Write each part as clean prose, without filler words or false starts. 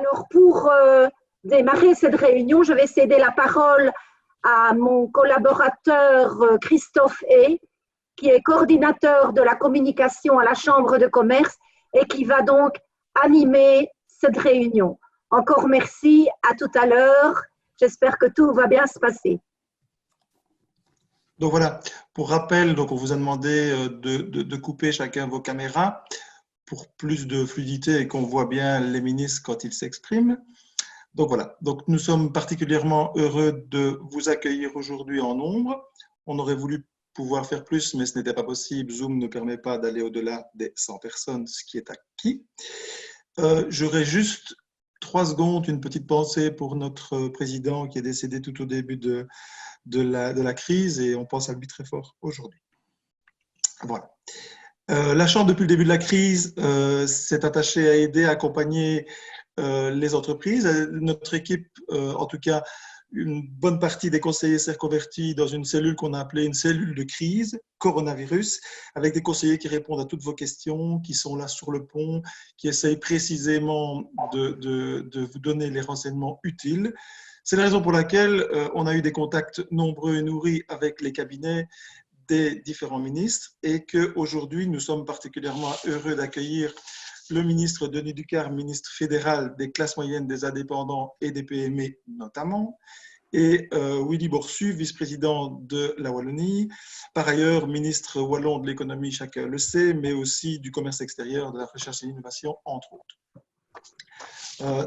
Alors, pour démarrer cette réunion, je vais céder la parole à mon collaborateur Christophe Hay, qui est coordinateur de la communication à la Chambre de commerce et qui va donc animer cette réunion. Encore merci, à tout à l'heure. J'espère que tout va bien se passer. Donc voilà, pour rappel, donc on vous a demandé de couper chacun vos caméras pour plus de fluidité et qu'on voit bien les ministres quand ils s'expriment. Donc voilà, donc nous sommes particulièrement heureux de vous accueillir aujourd'hui en nombre. On aurait voulu pouvoir faire plus, mais ce n'était pas possible. Zoom ne permet pas d'aller au-delà des 100 personnes, ce qui est acquis. J'aurais juste 3 secondes, une petite pensée pour notre président qui est décédé tout au début de la crise et on pense à lui très fort aujourd'hui. Voilà. La Chambre, depuis le début de la crise, s'est attachée à aider, à accompagner les entreprises. Notre équipe, en tout cas, une bonne partie des conseillers s'est reconvertie dans une cellule qu'on a appelée une cellule de crise, coronavirus, avec des conseillers qui répondent à toutes vos questions, qui sont là sur le pont, qui essayent précisément de vous donner les renseignements utiles. C'est la raison pour laquelle on a eu des contacts nombreux et nourris avec les cabinets des différents ministres et qu'aujourd'hui, nous sommes particulièrement heureux d'accueillir le ministre Denis Ducarme, ministre fédéral des classes moyennes, des indépendants et des PME notamment, et Willy Borsu, vice-président de la Wallonie, par ailleurs ministre wallon de l'économie, chacun le sait, mais aussi du commerce extérieur, de la recherche et de l'innovation, entre autres.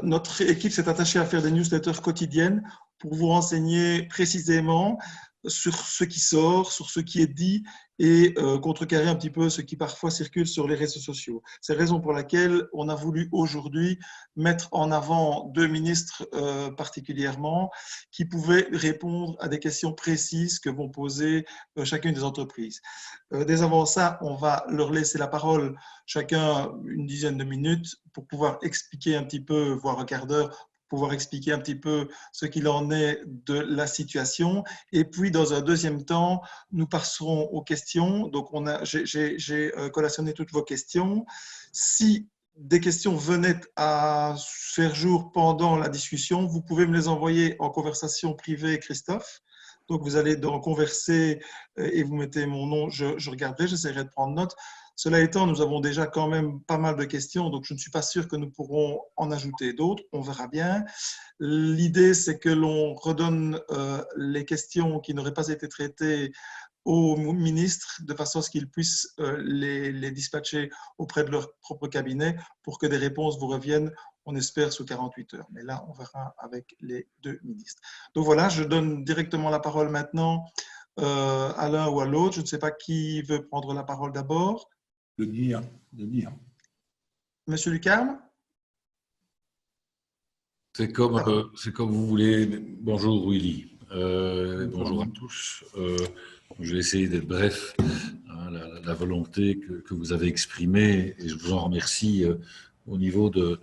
Notre équipe s'est attachée à faire des newsletters quotidiennes pour vous renseigner précisément sur ce qui sort, sur ce qui est dit et contrecarrer un petit peu ce qui parfois circule sur les réseaux sociaux. C'est la raison pour laquelle on a voulu aujourd'hui mettre en avant 2 ministres particulièrement qui pouvaient répondre à des questions précises que vont poser chacune des entreprises. Dès avant ça, on va leur laisser la parole chacun une dizaine de minutes pour pouvoir expliquer un petit peu, voire un quart d'heure, pouvoir expliquer un petit peu ce qu'il en est de la situation. Et puis, dans un deuxième temps, nous passerons aux questions. Donc, j'ai collationné toutes vos questions. Si des questions venaient à faire jour pendant la discussion, vous pouvez me les envoyer en conversation privée, Christophe. Donc, vous allez donc converser et vous mettez mon nom, je regarderai, j'essaierai de prendre note. Cela étant, nous avons déjà quand même pas mal de questions, donc je ne suis pas sûr que nous pourrons en ajouter d'autres. On verra bien. L'idée, c'est que l'on redonne les questions qui n'auraient pas été traitées aux ministres de façon à ce qu'ils puissent les dispatcher auprès de leur propre cabinet pour que des réponses vous reviennent, on espère, sous 48 heures. Mais là, on verra avec les 2 ministres. Donc voilà, je donne directement la parole maintenant à l'un ou à l'autre. Je ne sais pas qui veut prendre la parole d'abord. Denis. Monsieur Ducarme? C'est comme vous voulez. Bonjour Willy. Bonjour à tous. Je vais essayer d'être bref. La volonté que vous avez exprimée, et je vous en remercie au niveau de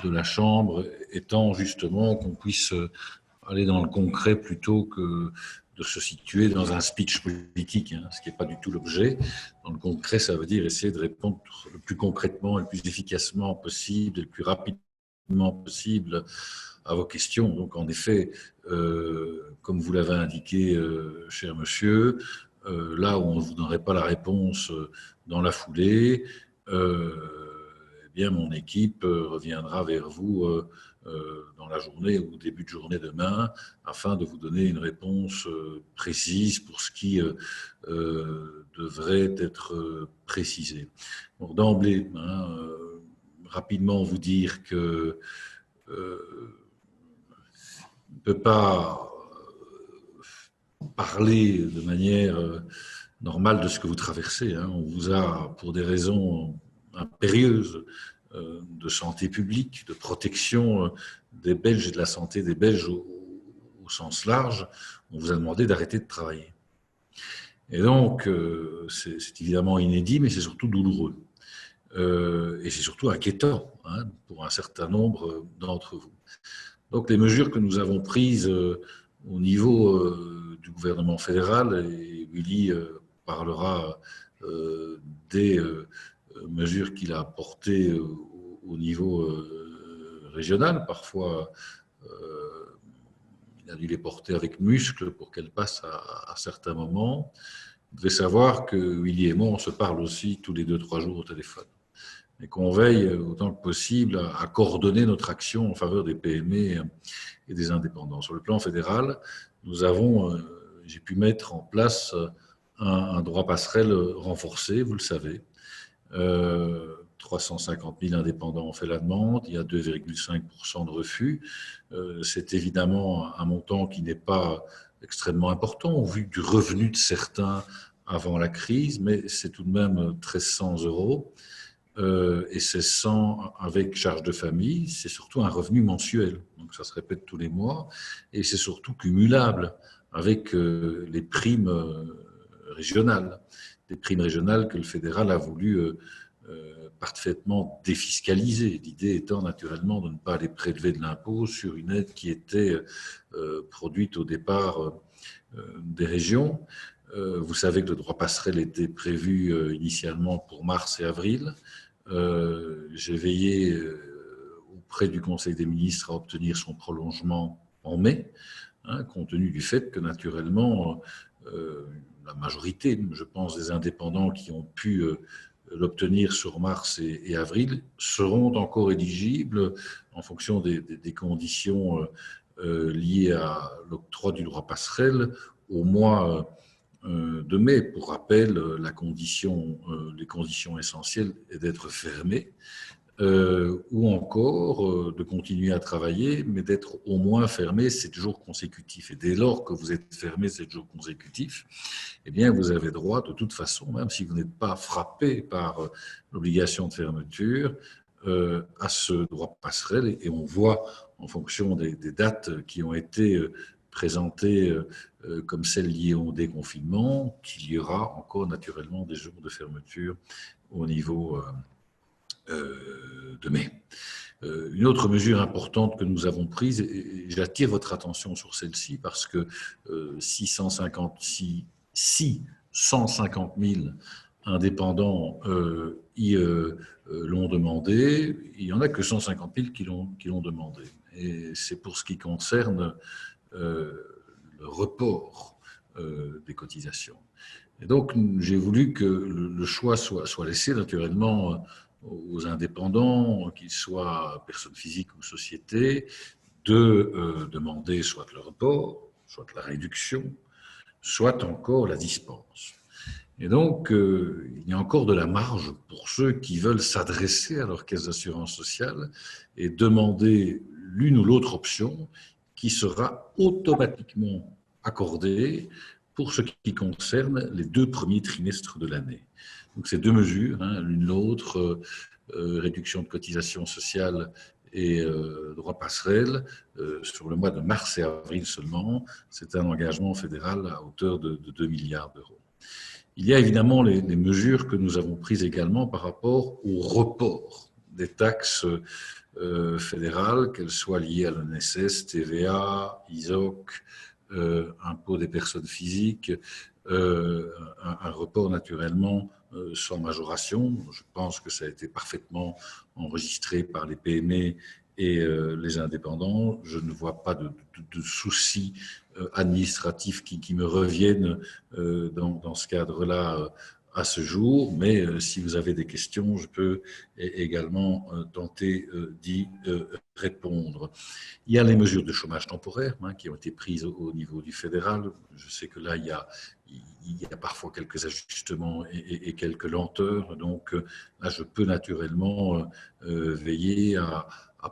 la Chambre, étant justement qu'on puisse aller dans le concret plutôt que de se situer dans un speech politique, ce qui n'est pas du tout l'objet. Dans le concret, ça veut dire essayer de répondre le plus concrètement, le plus efficacement possible, et le plus rapidement possible à vos questions. Donc, en effet, comme vous l'avez indiqué, cher monsieur, là où on ne vous donnerait pas la réponse dans la foulée, eh bien, mon équipe reviendra vers vous dans la journée ou début de journée demain, afin de vous donner une réponse précise pour ce qui devrait être précisé. Donc, d'emblée, rapidement vous dire que on ne peut pas parler de manière normale de ce que vous traversez. On vous a, pour des raisons impérieuses de santé publique, de protection des Belges et de la santé des Belges au sens large, on vous a demandé d'arrêter de travailler. Et donc, c'est évidemment inédit, mais c'est surtout douloureux. Et c'est surtout inquiétant pour un certain nombre d'entre vous. Donc, les mesures que nous avons prises au niveau du gouvernement fédéral, et Willy parlera des mesures qu'il a portées au niveau régionales. Parfois, il a dû les porter avec muscle pour qu'elles passent à certains moments. Vous devez savoir que Willy et moi, on se parle aussi tous les 2-3 jours au téléphone. Et qu'on veille autant que possible à coordonner notre action en faveur des PME et des indépendants. Sur le plan fédéral, j'ai pu mettre en place un droit passerelle renforcé, vous le savez. 350 000 indépendants ont fait la demande, il y a 2,5% de refus. C'est évidemment un montant qui n'est pas extrêmement important au vu du revenu de certains avant la crise, mais c'est tout de même 1 300 €. Et c'est 100 avec charge de famille, c'est surtout un revenu mensuel. Donc ça se répète tous les mois et c'est surtout cumulable avec les primes régionales. Des primes régionales que le fédéral a voulu parfaitement défiscaliser. L'idée étant naturellement de ne pas aller prélever de l'impôt sur une aide qui était produite au départ des régions. Vous savez que le droit passerelle était prévu initialement pour mars et avril. J'ai veillé auprès du Conseil des ministres à obtenir son prolongement en mai, compte tenu du fait que naturellement la majorité, je pense, des indépendants qui ont pu l'obtenir sur mars et avril seront encore éligibles en fonction des conditions liées à l'octroi du droit passerelle au mois de mai. Pour rappel, les conditions essentielles est d'être fermé ou encore de continuer à travailler, mais d'être au moins fermé 7 jours consécutifs. Et dès lors que vous êtes fermé 7 jours consécutifs, eh bien, vous avez droit, de toute façon, même si vous n'êtes pas frappé par l'obligation de fermeture, à ce droit passerelle. Et on voit, en fonction des dates qui ont été présentées comme celles liées au déconfinement, qu'il y aura encore naturellement des jours de fermeture au niveau de mai. Une autre mesure importante que nous avons prise, et j'attire votre attention sur celle-ci parce que 150 000 indépendants l'ont demandé, il n'y en a que 150 000 qui l'ont demandé. Et c'est pour ce qui concerne le report des cotisations. Et donc, j'ai voulu que le choix soit laissé naturellement aux indépendants, qu'ils soient personnes physiques ou sociétés, de demander soit le report, soit la réduction, soit encore la dispense. Et donc, il y a encore de la marge pour ceux qui veulent s'adresser à leur caisse d'assurance sociale et demander l'une ou l'autre option qui sera automatiquement accordée pour ce qui concerne les 2 premiers trimestres de l'année. Donc, ces 2 mesures, l'une l'autre, réduction de cotisation sociale et droit passerelle, sur le mois de mars et avril seulement, c'est un engagement fédéral à hauteur de 2 milliards d'euros. Il y a évidemment les mesures que nous avons prises également par rapport au report des taxes fédérales, qu'elles soient liées à l'ONSS, TVA, ISOC, impôt des personnes physiques, un report naturellement sans majoration. Je pense que ça a été parfaitement enregistré par les PME et les indépendants. Je ne vois pas de soucis administratifs qui me reviennent dans ce cadre-là à ce jour, mais si vous avez des questions, je peux également tenter d'y répondre. Il y a les mesures de chômage temporaire qui ont été prises au niveau du fédéral. Je sais que là, il y a parfois quelques ajustements et quelques lenteurs. Donc là, je peux naturellement veiller à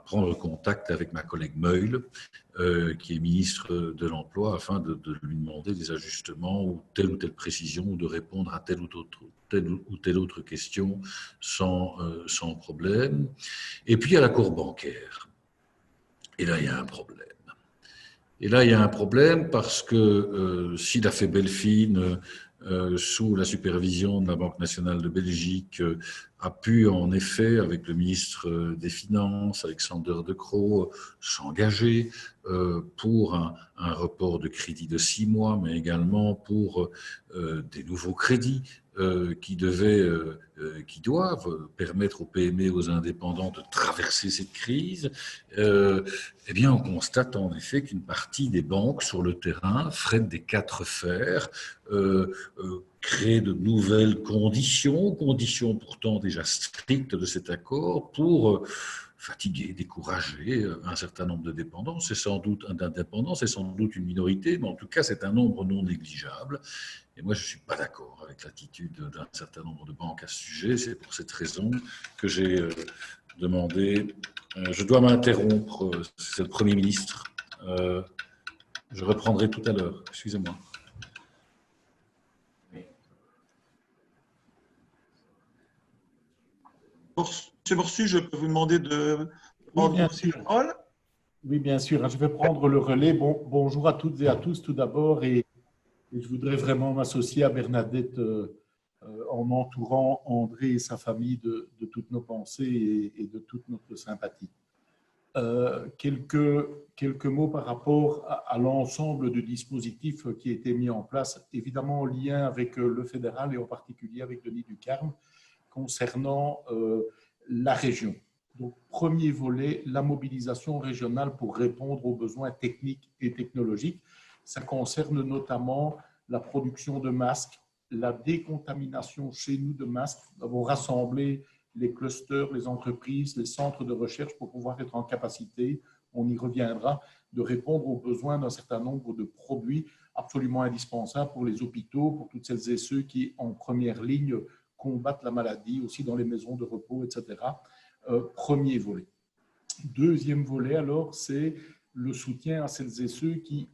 prendre contact avec ma collègue Meul, qui est ministre de l'Emploi, afin de lui demander des ajustements ou telle précision, ou de répondre à telle ou telle autre question sans problème. Et puis, il y a la cour bancaire. Et là, il y a un problème. Parce que s'il a fait belle fine sous la supervision de la Banque nationale de Belgique, a pu en effet, avec le ministre des Finances, Alexander De Croo, s'engager pour un report de crédit de 6 mois, mais également pour des nouveaux crédits qui doivent permettre aux PME et aux indépendants de traverser cette crise, eh bien, on constate en effet qu'une partie des banques sur le terrain freinent des quatre fers, créent de nouvelles conditions pourtant déjà strictes de cet accord pour fatiguer, décourager un certain nombre d'indépendants. C'est sans doute une minorité, mais en tout cas, c'est un nombre non négligeable. Et moi, je ne suis pas d'accord avec l'attitude d'un certain nombre de banques à ce sujet. C'est pour cette raison que j'ai demandé. Je dois m'interrompre, c'est le Premier ministre. Je reprendrai tout à l'heure. Excusez-moi. Monsieur Borsu, je peux vous demander de prendre aussi la parole? Oui, bien sûr. Je vais prendre le relais. Bonjour à toutes et à tous tout d'abord. Et je voudrais vraiment m'associer à Bernadette en entourant André et sa famille de toutes nos pensées et de toute notre sympathie. Quelques mots par rapport à l'ensemble du dispositif qui a été mis en place, évidemment en lien avec le fédéral et en particulier avec Denis Ducarme, concernant la région. Donc, premier volet, la mobilisation régionale pour répondre aux besoins techniques et technologiques. Ça concerne notamment la production de masques, la décontamination chez nous de masques. Nous avons rassemblé les clusters, les entreprises, les centres de recherche pour pouvoir être en capacité, on y reviendra, de répondre aux besoins d'un certain nombre de produits absolument indispensables pour les hôpitaux, pour toutes celles et ceux qui, en première ligne, combattent la maladie, aussi dans les maisons de repos, etc. Premier volet. Deuxième volet, alors, c'est le soutien à celles et ceux qui,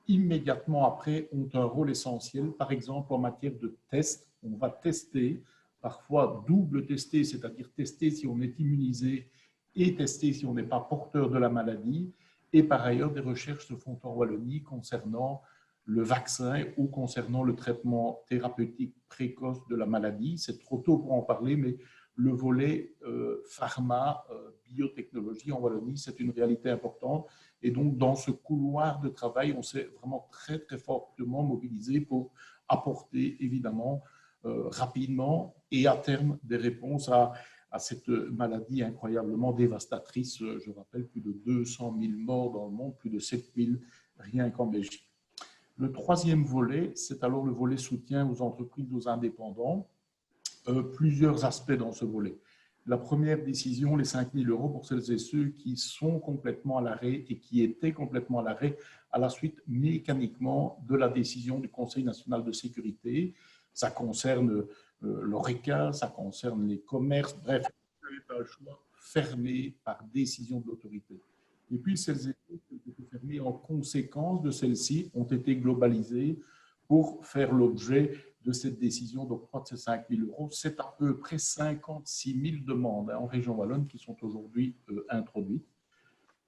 immédiatement après, ont un rôle essentiel. Par exemple, en matière de tests, on va tester, parfois double tester, c'est-à-dire tester si on est immunisé et tester si on n'est pas porteur de la maladie. Et par ailleurs, des recherches se font en Wallonie concernant le vaccin ou concernant le traitement thérapeutique précoce de la maladie. C'est trop tôt pour en parler, mais le volet pharma, biotechnologie en Wallonie, c'est une réalité importante. Et donc, dans ce couloir de travail, on s'est vraiment très, très fortement mobilisé pour apporter, évidemment, rapidement et à terme des réponses à cette maladie incroyablement dévastatrice. Je rappelle, plus de 200 000 morts dans le monde, plus de 7 000 rien qu'en Belgique. Le troisième volet, c'est alors le volet soutien aux entreprises, aux indépendants. Plusieurs aspects dans ce volet. La première décision, les 5 000 € pour celles et ceux qui sont complètement à l'arrêt et qui étaient complètement à l'arrêt à la suite mécaniquement de la décision du Conseil national de sécurité. Ça concerne l'ORECA, ça concerne les commerces, bref, vous n'avez pas le choix, fermé par décision de l'autorité. Et puis, celles et ceux qui ont été fermés en conséquence de celles-ci ont été globalisées pour faire l'objet de cette décision d'octroi de ces 5 000 €. C'est à peu près 56 000 demandes en région wallonne qui sont aujourd'hui introduites.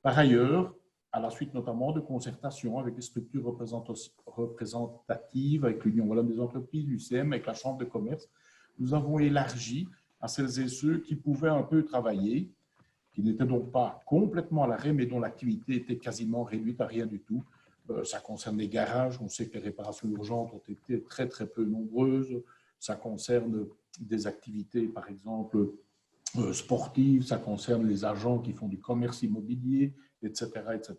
Par ailleurs, à la suite notamment de concertations avec les structures représentatives, avec l'Union wallonne des entreprises, l'UCM, avec la Chambre de commerce, nous avons élargi à celles et ceux qui pouvaient un peu travailler, qui n'étaient donc pas complètement à l'arrêt, mais dont l'activité était quasiment réduite à rien du tout. Ça concerne les garages, on sait que les réparations urgentes ont été très très peu nombreuses, ça concerne des activités par exemple sportives, ça concerne les agents qui font du commerce immobilier, etc. etc.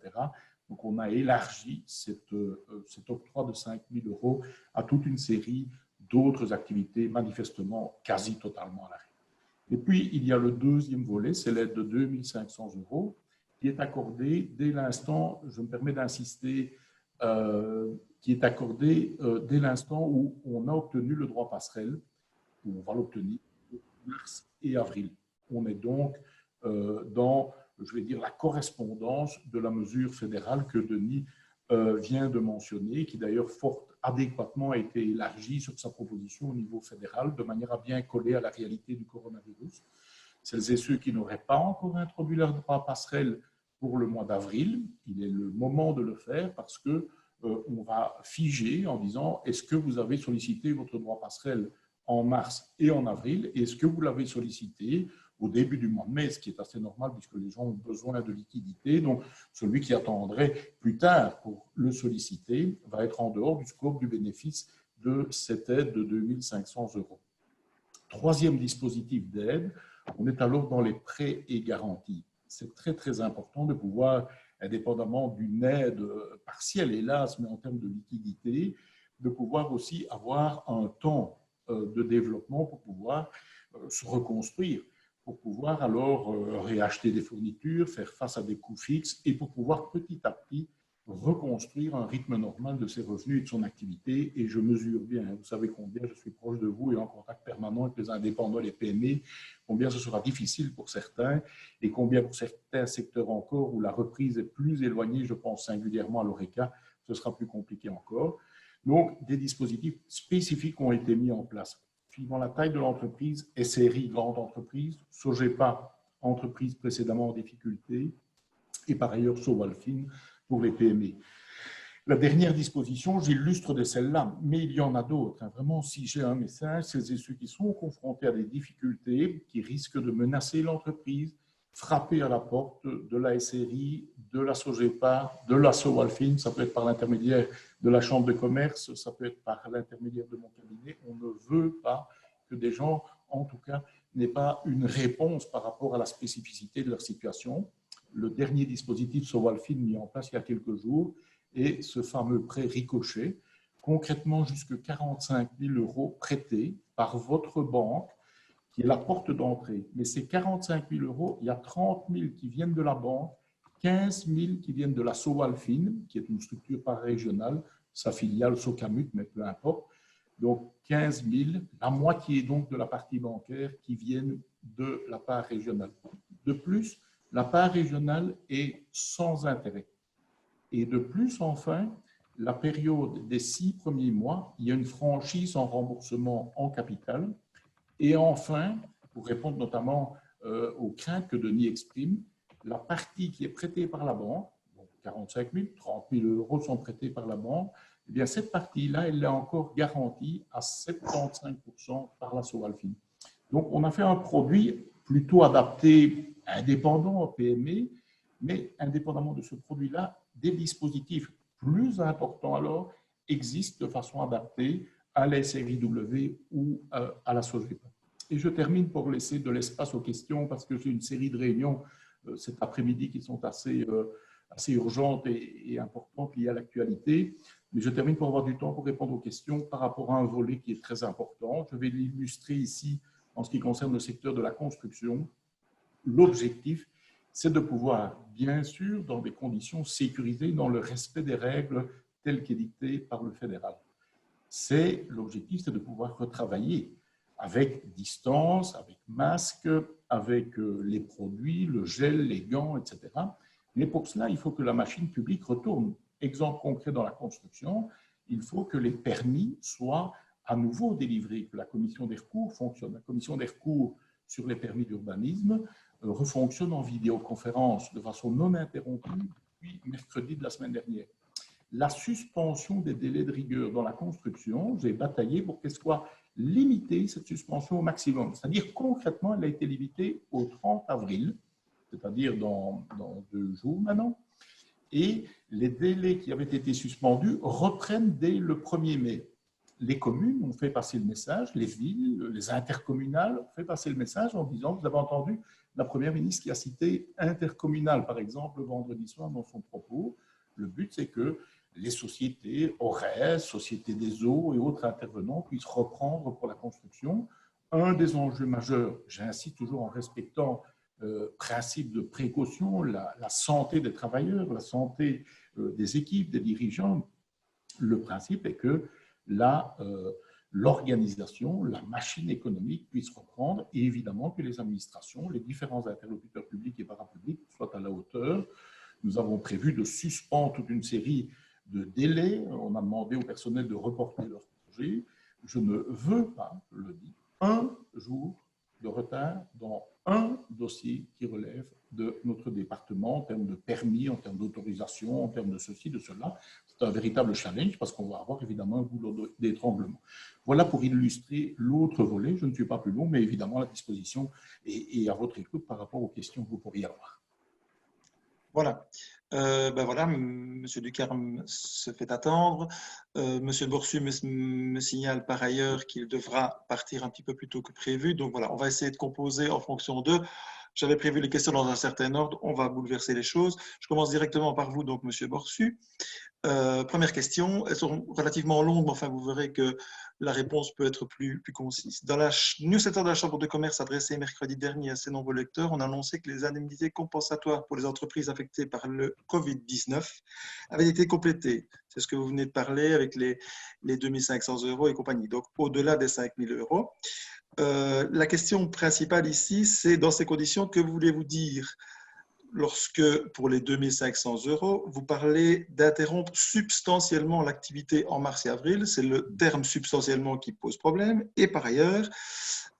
Donc on a élargi cet octroi de 5 000 € à toute une série d'autres activités manifestement quasi totalement à l'arrêt. Et puis il y a le deuxième volet, c'est l'aide de 2 500 € qui est accordée dès l'instant, je me permets d'insister, qui est accordée dès l'instant où on a obtenu le droit passerelle, où on va l'obtenir en mars et avril. On est donc dans, je vais dire, la correspondance de la mesure fédérale que Denis vient de mentionner, qui d'ailleurs fort adéquatement a été élargie sur sa proposition au niveau fédéral, de manière à bien coller à la réalité du coronavirus. Celles et ceux qui n'auraient pas encore introduit leur droit passerelle pour le mois d'avril, il est le moment de le faire parce que on va figer en disant est-ce que vous avez sollicité votre droit passerelle en mars et en avril, et est-ce que vous l'avez sollicité au début du mois de mai, ce qui est assez normal puisque les gens ont besoin de liquidité. Donc, celui qui attendrait plus tard pour le solliciter va être en dehors du scope du bénéfice de cette aide de 2 500 €. Troisième dispositif d'aide, on est alors dans les prêts et garanties. C'est très, très important de pouvoir, indépendamment d'une aide partielle, hélas, mais en termes de liquidité, de pouvoir aussi avoir un temps de développement pour pouvoir se reconstruire, pour pouvoir alors réacheter des fournitures, faire face à des coûts fixes et pour pouvoir petit à petit reconstruire un rythme normal de ses revenus et de son activité. Et je mesure bien, vous savez combien je suis proche de vous et en contact permanent avec les indépendants, les PME, combien ce sera difficile pour certains et combien pour certains secteurs encore où la reprise est plus éloignée, je pense singulièrement à l'ORECA, ce sera plus compliqué encore. Donc, des dispositifs spécifiques ont été mis en place. Suivant la taille de l'entreprise, SRI, grande entreprise, SOGEPA, entreprise précédemment en difficulté, et par ailleurs Sowalfin pour les PME. La dernière disposition, j'illustre de celle-là, mais il y en a d'autres. Vraiment, si j'ai un message, c'est ceux qui sont confrontés à des difficultés qui risquent de menacer l'entreprise, frapper à la porte de la SRI, de la SOGEPA, de la Sowalfin, ça peut être par l'intermédiaire de la Chambre de commerce, ça peut être par l'intermédiaire de mon cabinet. On ne veut pas que des gens, en tout cas, n'aient pas une réponse par rapport à la spécificité de leur situation. Le dernier dispositif Sowalfin mis en place il y a quelques jours est ce fameux prêt ricochet, concrètement jusqu'à 45 000 € prêtés par votre banque, qui est la porte d'entrée. Mais ces 45 000 €, il y a 30 000 qui viennent de la banque, 15 000 qui viennent de la Sowalfin, qui est une structure par-régionale, sa filiale Socamut, mais peu importe. Donc 15 000, la moitié donc de la partie bancaire qui viennent de la part régionale. De plus, la part régionale est sans intérêt. Et de plus, enfin, la période des 6 premiers mois, il y a une franchise en remboursement en capital. Et enfin, pour répondre notamment aux craintes que Denis exprime, la partie qui est prêtée par la banque, donc 45 000, 30 000 € sont prêtés par la banque, eh bien cette partie-là, elle est encore garantie à 75% par la Sowalfin. Donc, on a fait un produit plutôt adapté, indépendant aux PME, mais indépendamment de ce produit-là, des dispositifs plus importants alors existent de façon adaptée à la SRIW ou à la SOGEPA. Et je termine pour laisser de l'espace aux questions parce que j'ai une série de réunions cet après-midi qui sont assez urgentes et importantes liées à l'actualité. Mais je termine pour avoir du temps pour répondre aux questions par rapport à un volet qui est très important. Je vais l'illustrer ici en ce qui concerne le secteur de la construction. L'objectif, c'est de pouvoir, bien sûr, dans des conditions sécurisées, dans le respect des règles telles qu'édictées par le fédéral. L'objectif, c'est de pouvoir retravailler avec distance, avec masque, avec les produits, le gel, les gants, etc. Mais pour cela, il faut que la machine publique retourne. Exemple concret dans la construction, il faut que les permis soient à nouveau délivrés, que la commission des recours fonctionne. La commission des recours sur les permis d'urbanisme refonctionne en vidéoconférence de façon non interrompue depuis mercredi de la semaine dernière. La suspension des délais de rigueur dans la construction, j'ai bataillé pour qu'elle soit limitée, cette suspension au maximum. C'est-à-dire concrètement, elle a été limitée au 30 avril, c'est-à-dire dans 2 jours maintenant, et les délais qui avaient été suspendus reprennent dès le 1er mai. Les communes ont fait passer le message, les villes, les intercommunales ont fait passer le message en disant, vous avez entendu la Première ministre qui a cité intercommunal, par exemple, le vendredi soir dans son propos. Le but, c'est que les sociétés, ORES, Société des eaux et autres intervenants puissent reprendre pour la construction. Un des enjeux majeurs, j'insiste toujours en respectant principe de précaution, la santé des travailleurs, la santé des équipes, des dirigeants. Le principe est que l'organisation, la machine économique puisse reprendre et évidemment que les administrations, les différents interlocuteurs publics et parapublics soient à la hauteur. Nous avons prévu de suspendre toute une série de délais. On a demandé au personnel de reporter leur projet. Je ne veux pas, je le dis, un jour de retard dans un dossier qui relève de notre département en termes de permis, en termes d'autorisation, en termes de ceci, de cela. C'est un véritable challenge parce qu'on va avoir évidemment un goulot d'étranglement. Voilà pour illustrer l'autre volet. Je ne suis pas plus long, mais évidemment à la disposition et à votre écoute par rapport aux questions que vous pourriez avoir. Voilà. Voilà, Monsieur Ducarme se fait attendre. Monsieur Borsu me signale par ailleurs qu'il devra partir un petit peu plus tôt que prévu. Donc voilà, on va essayer de composer en fonction d'eux. J'avais prévu les questions dans un certain ordre. On va bouleverser les choses. Je commence directement par vous, donc Monsieur Borsu. Première question, elles sont relativement longues, mais enfin vous verrez que la réponse peut être plus concise. Dans la newsletter de la Chambre de commerce adressée mercredi dernier à ses nombreux lecteurs, on a annoncé que les indemnités compensatoires pour les entreprises affectées par le Covid-19 avaient été complétées. C'est ce que vous venez de parler avec les 2 500 € et compagnie, donc au-delà des 5 000 €. La question principale ici, c'est dans ces conditions, que voulez-vous dire lorsque, pour les 2 500 €, vous parlez d'interrompre substantiellement l'activité en mars et avril? C'est le terme substantiellement qui pose problème. Et par ailleurs,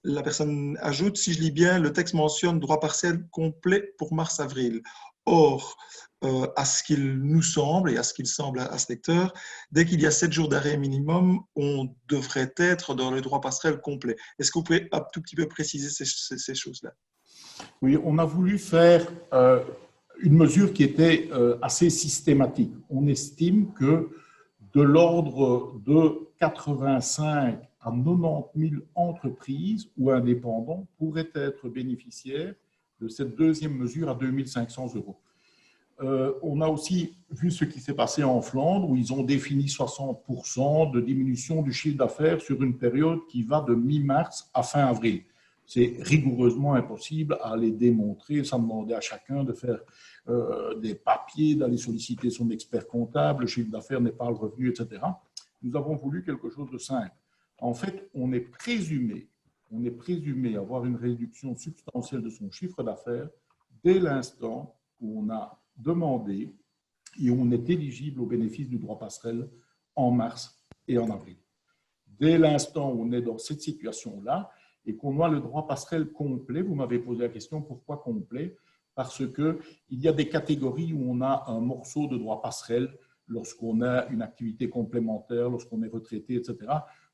la personne ajoute, si je lis bien, le texte mentionne droit partiel complet pour mars-avril. Or, à ce qu'il nous semble et à ce qu'il semble à ce lecteur, dès qu'il y a 7 jours d'arrêt minimum, on devrait être dans le droit partiel complet. Est-ce que vous pouvez un tout petit peu préciser ces choses-là? Oui, on a voulu faire une mesure qui était assez systématique. On estime que de l'ordre de 85 à 90 000 entreprises ou indépendants pourraient être bénéficiaires de cette deuxième mesure à 2 500 €. On a aussi vu ce qui s'est passé en Flandre, où ils ont défini 60% de diminution du chiffre d'affaires sur une période qui va de mi-mars à fin avril. C'est rigoureusement impossible à aller démontrer, sans demander à chacun de faire des papiers, d'aller solliciter son expert comptable, le chiffre d'affaires n'est pas le revenu, etc. Nous avons voulu quelque chose de simple. En fait, on est présumé avoir une réduction substantielle de son chiffre d'affaires dès l'instant où on a demandé et où on est éligible au bénéfice du droit passerelle en mars et en avril. Dès l'instant où on est dans cette situation-là, et qu'on a le droit passerelle complet. Vous m'avez posé la question, pourquoi complet? Parce qu'il y a des catégories où on a un morceau de droit passerelle lorsqu'on a une activité complémentaire, lorsqu'on est retraité, etc.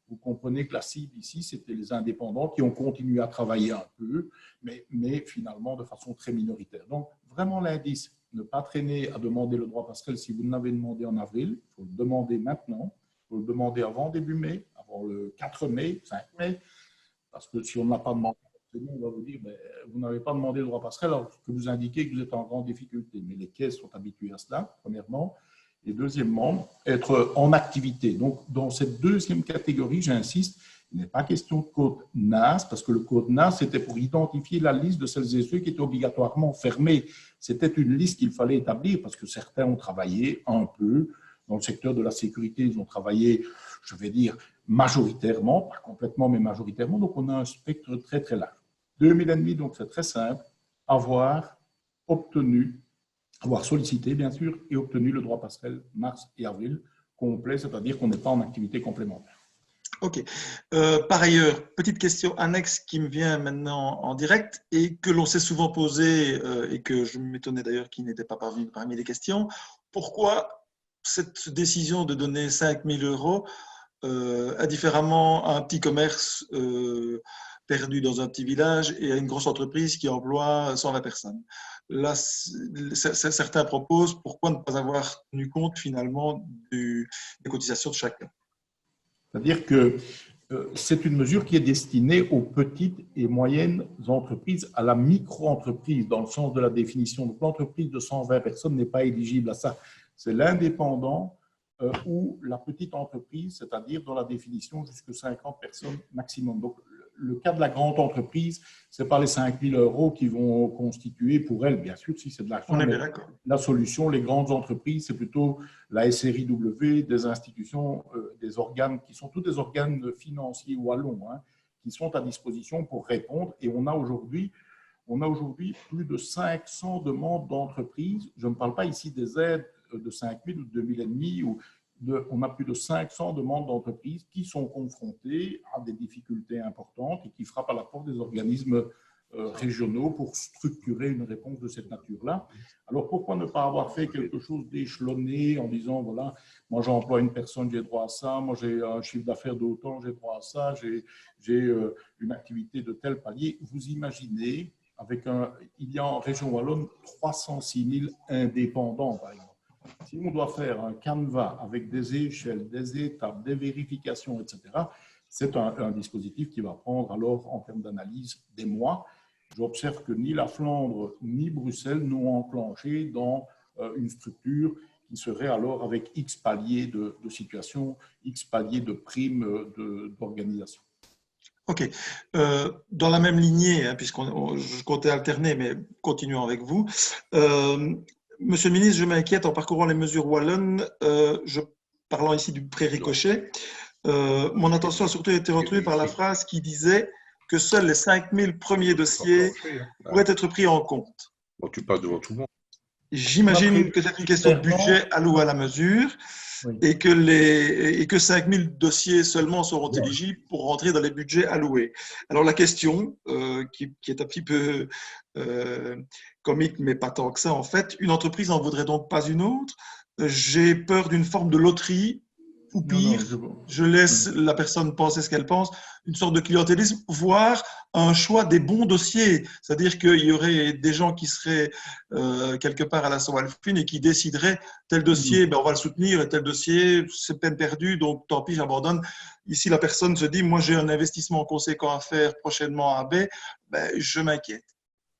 Vous comprenez que la cible ici, c'était les indépendants qui ont continué à travailler un peu, mais finalement de façon très minoritaire. Donc, vraiment l'indice, ne pas traîner à demander le droit passerelle si vous l'avez demandé en avril, il faut le demander maintenant, il faut le demander avant début mai, avant le 4 mai, 5 mai, parce que si on n'a pas demandé, on va vous dire, vous n'avez pas demandé le droit passerelle alors que vous indiquez que vous êtes en grande difficulté. Mais les caisses sont habituées à cela, premièrement. Et deuxièmement, être en activité. Donc, dans cette deuxième catégorie, j'insiste, il n'est pas question de code NAS, parce que le code NAS, c'était pour identifier la liste de celles et ceux qui étaient obligatoirement fermés. C'était une liste qu'il fallait établir, parce que certains ont travaillé un peu dans le secteur de la sécurité, ils ont travaillé, je vais dire, majoritairement, pas complètement, mais majoritairement. Donc, on a un spectre très, très large. 2 500 €, donc c'est très simple, avoir sollicité, bien sûr, et obtenu le droit passerelle mars et avril complet, c'est-à-dire qu'on n'est pas en activité complémentaire. Ok. Par ailleurs, petite question annexe qui me vient maintenant en direct et que l'on s'est souvent posée et que je m'étonnais d'ailleurs qu'il n'était pas parmi les questions. Pourquoi cette décision de donner 5 000 € indifféremment à un petit commerce perdu dans un petit village et à une grosse entreprise qui emploie 120 personnes? Là, certains proposent pourquoi ne pas avoir tenu compte finalement des cotisations de chacun. C'est-à-dire que c'est une mesure qui est destinée aux petites et moyennes entreprises, à la micro-entreprise, dans le sens de la définition. Donc, l'entreprise de 120 personnes n'est pas éligible à ça. C'est l'indépendant ou la petite entreprise, c'est-à-dire dans la définition jusqu'à 50 personnes maximum. Donc, le cas de la grande entreprise, ce n'est pas les 5 000 € qui vont constituer pour elle, bien sûr, si c'est de l'argent. On est bien d'accord. La solution, les grandes entreprises, c'est plutôt la SRIW, des institutions, des organes qui sont tous des organes financiers ou wallons, qui sont à disposition pour répondre. Et on a aujourd'hui plus de 500 demandes d'entreprises. Je ne parle pas ici des aides de 5 000 ou de 2 500 €. On a plus de 500 demandes d'entreprises qui sont confrontées à des difficultés importantes et qui frappent à la porte des organismes régionaux pour structurer une réponse de cette nature-là. Alors, pourquoi ne pas avoir fait quelque chose d'échelonné en disant, voilà, moi j'emploie une personne, j'ai droit à ça, moi j'ai un chiffre d'affaires d'autant, j'ai droit à ça, j'ai une activité de tel palier. Vous imaginez il y a en région wallonne 306 000 indépendants, par exemple. Si on doit faire un canevas avec des échelles, des étapes, des vérifications, etc., c'est un dispositif qui va prendre alors, en termes d'analyse, des mois. J'observe que ni la Flandre ni Bruxelles n'ont enclenché dans une structure qui serait alors avec X paliers de situation, X paliers de primes d'organisation. OK. Dans la même lignée, hein, je comptais alterner, mais continuons avec vous. Monsieur le ministre, je m'inquiète en parcourant les mesures wallonnes, parlant ici du pré-ricochet. Mon attention a surtout été retenue par la phrase qui disait que seuls les 5000 premiers dossiers pourraient être pris en compte. Bon, tu passes devant tout le monde. J'imagine que c'est une question de budget alloué à la mesure, oui, et que 5000 dossiers seulement seront éligibles pour rentrer dans les budgets alloués. Alors la question, qui est un petit peu comique, mais pas tant que ça en fait, une entreprise n'en voudrait donc pas une autre? J'ai peur d'une forme de loterie, ou pire, je laisse la personne penser ce qu'elle pense, une sorte de clientélisme, voire un choix des bons dossiers. C'est-à-dire qu'il y aurait des gens qui seraient quelque part à la Sawalfine et qui décideraient tel dossier, on va le soutenir, et tel dossier, c'est peine perdue, donc tant pis, j'abandonne. Ici, la personne se dit, moi j'ai un investissement conséquent à faire prochainement à B, je m'inquiète.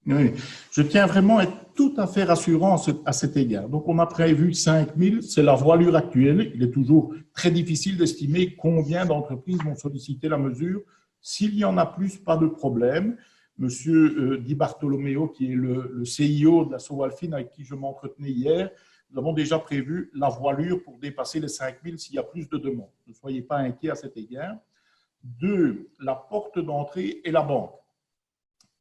Oui, je tiens vraiment à être tout à fait rassurant à cet égard. Donc, on a prévu 5000, c'est la voilure actuelle. Il est toujours très difficile d'estimer combien d'entreprises vont solliciter la mesure. S'il y en a plus, pas de problème. Monsieur Di Bartolomeo, qui est le CIO de la Sawalfine avec qui je m'entretenais hier, nous avons déjà prévu la voilure pour dépasser les 5000 s'il y a plus de demandes. Ne soyez pas inquiets à cet égard. 2, la porte d'entrée est la banque.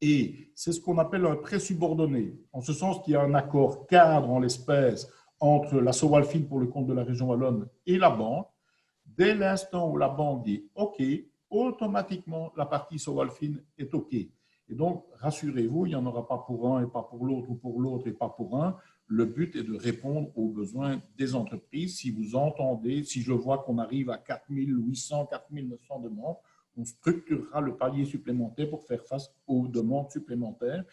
Et c'est ce qu'on appelle un prêt subordonné, en ce sens qu'il y a un accord cadre en l'espèce entre la Sawalfine pour le compte de la région wallonne et la banque. Dès l'instant où la banque dit OK, automatiquement la partie Sawalfine est OK. Et donc, rassurez-vous, il n'y en aura pas pour un et pas pour l'autre, ou pour l'autre et pas pour un. Le but est de répondre aux besoins des entreprises. Si vous entendez, si je vois qu'on arrive à 4800, 4900 demandes, on structurera le palier supplémentaire pour faire face aux demandes supplémentaires.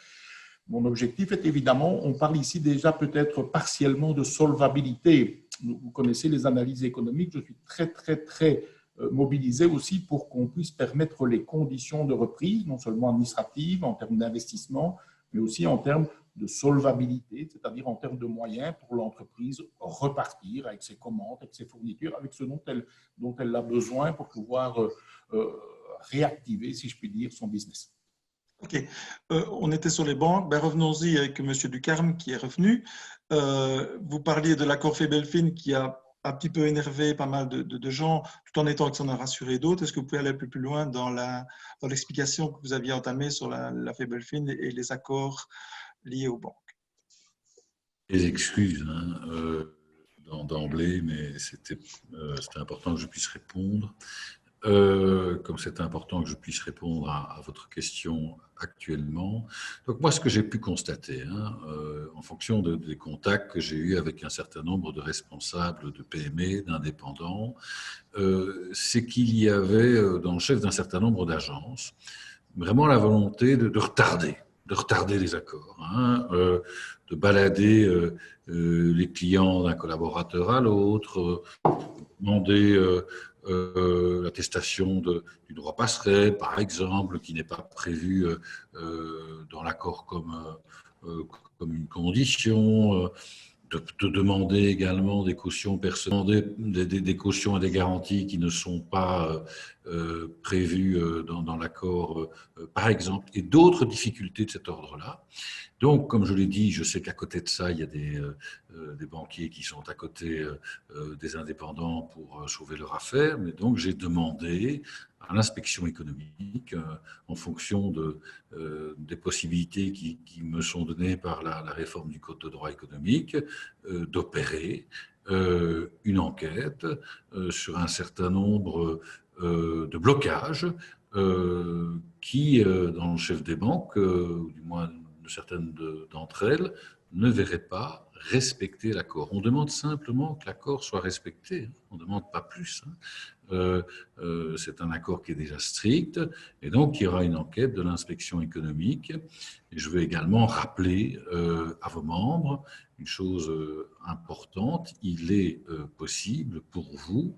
Mon objectif est évidemment, on parle ici déjà peut-être partiellement de solvabilité. Vous connaissez les analyses économiques, je suis très mobilisé aussi pour qu'on puisse permettre les conditions de reprise, non seulement administratives, en termes d'investissement, mais aussi en termes de solvabilité, c'est-à-dire en termes de moyens pour l'entreprise repartir avec ses commandes, avec ses fournitures, avec ce dont elle a besoin pour pouvoir réactiver, si je puis dire, son business. OK. On était sur les banques. Revenons-y avec M. Ducarme qui est revenu. Vous parliez de l'accord Febelfin qui a un petit peu énervé pas mal de gens, tout en étant que ça en a rassuré d'autres. Est-ce que vous pouvez aller un peu plus loin dans l'explication que vous aviez entamée sur la Febelfin et les accords liés aux banques? Les excuses d'emblée, mais c'était important que je puisse répondre. Comme c'est important que je puisse répondre à votre question actuellement. Donc moi, ce que j'ai pu constater, en fonction des contacts que j'ai eus avec un certain nombre de responsables de PME, d'indépendants, c'est qu'il y avait dans le chef d'un certain nombre d'agences vraiment la volonté de retarder les accords, de balader les clients d'un collaborateur à l'autre, demander l'attestation du droit passerelle, par exemple, qui n'est pas prévu dans l'accord comme une condition, de demander également des cautions personnelles, des cautions et des garanties qui ne sont pas prévues dans l'accord, par exemple, et d'autres difficultés de cet ordre-là. Donc, comme je l'ai dit, je sais qu'à côté de ça, il y a des banquiers qui sont à côté des indépendants pour sauver leur affaire, mais donc j'ai demandé à l'inspection économique, en fonction des possibilités qui me sont données par la réforme du Code de droit économique, d'opérer une enquête sur un certain nombre de blocages qui, dans le chef des banques, ou du moins d'entre elles ne verraient pas respecter l'accord. On demande simplement que l'accord soit respecté, on ne demande pas plus. C'est un accord qui est déjà strict, et donc il y aura une enquête de l'inspection économique. Et je veux également rappeler à vos membres une chose importante: il est possible pour vous,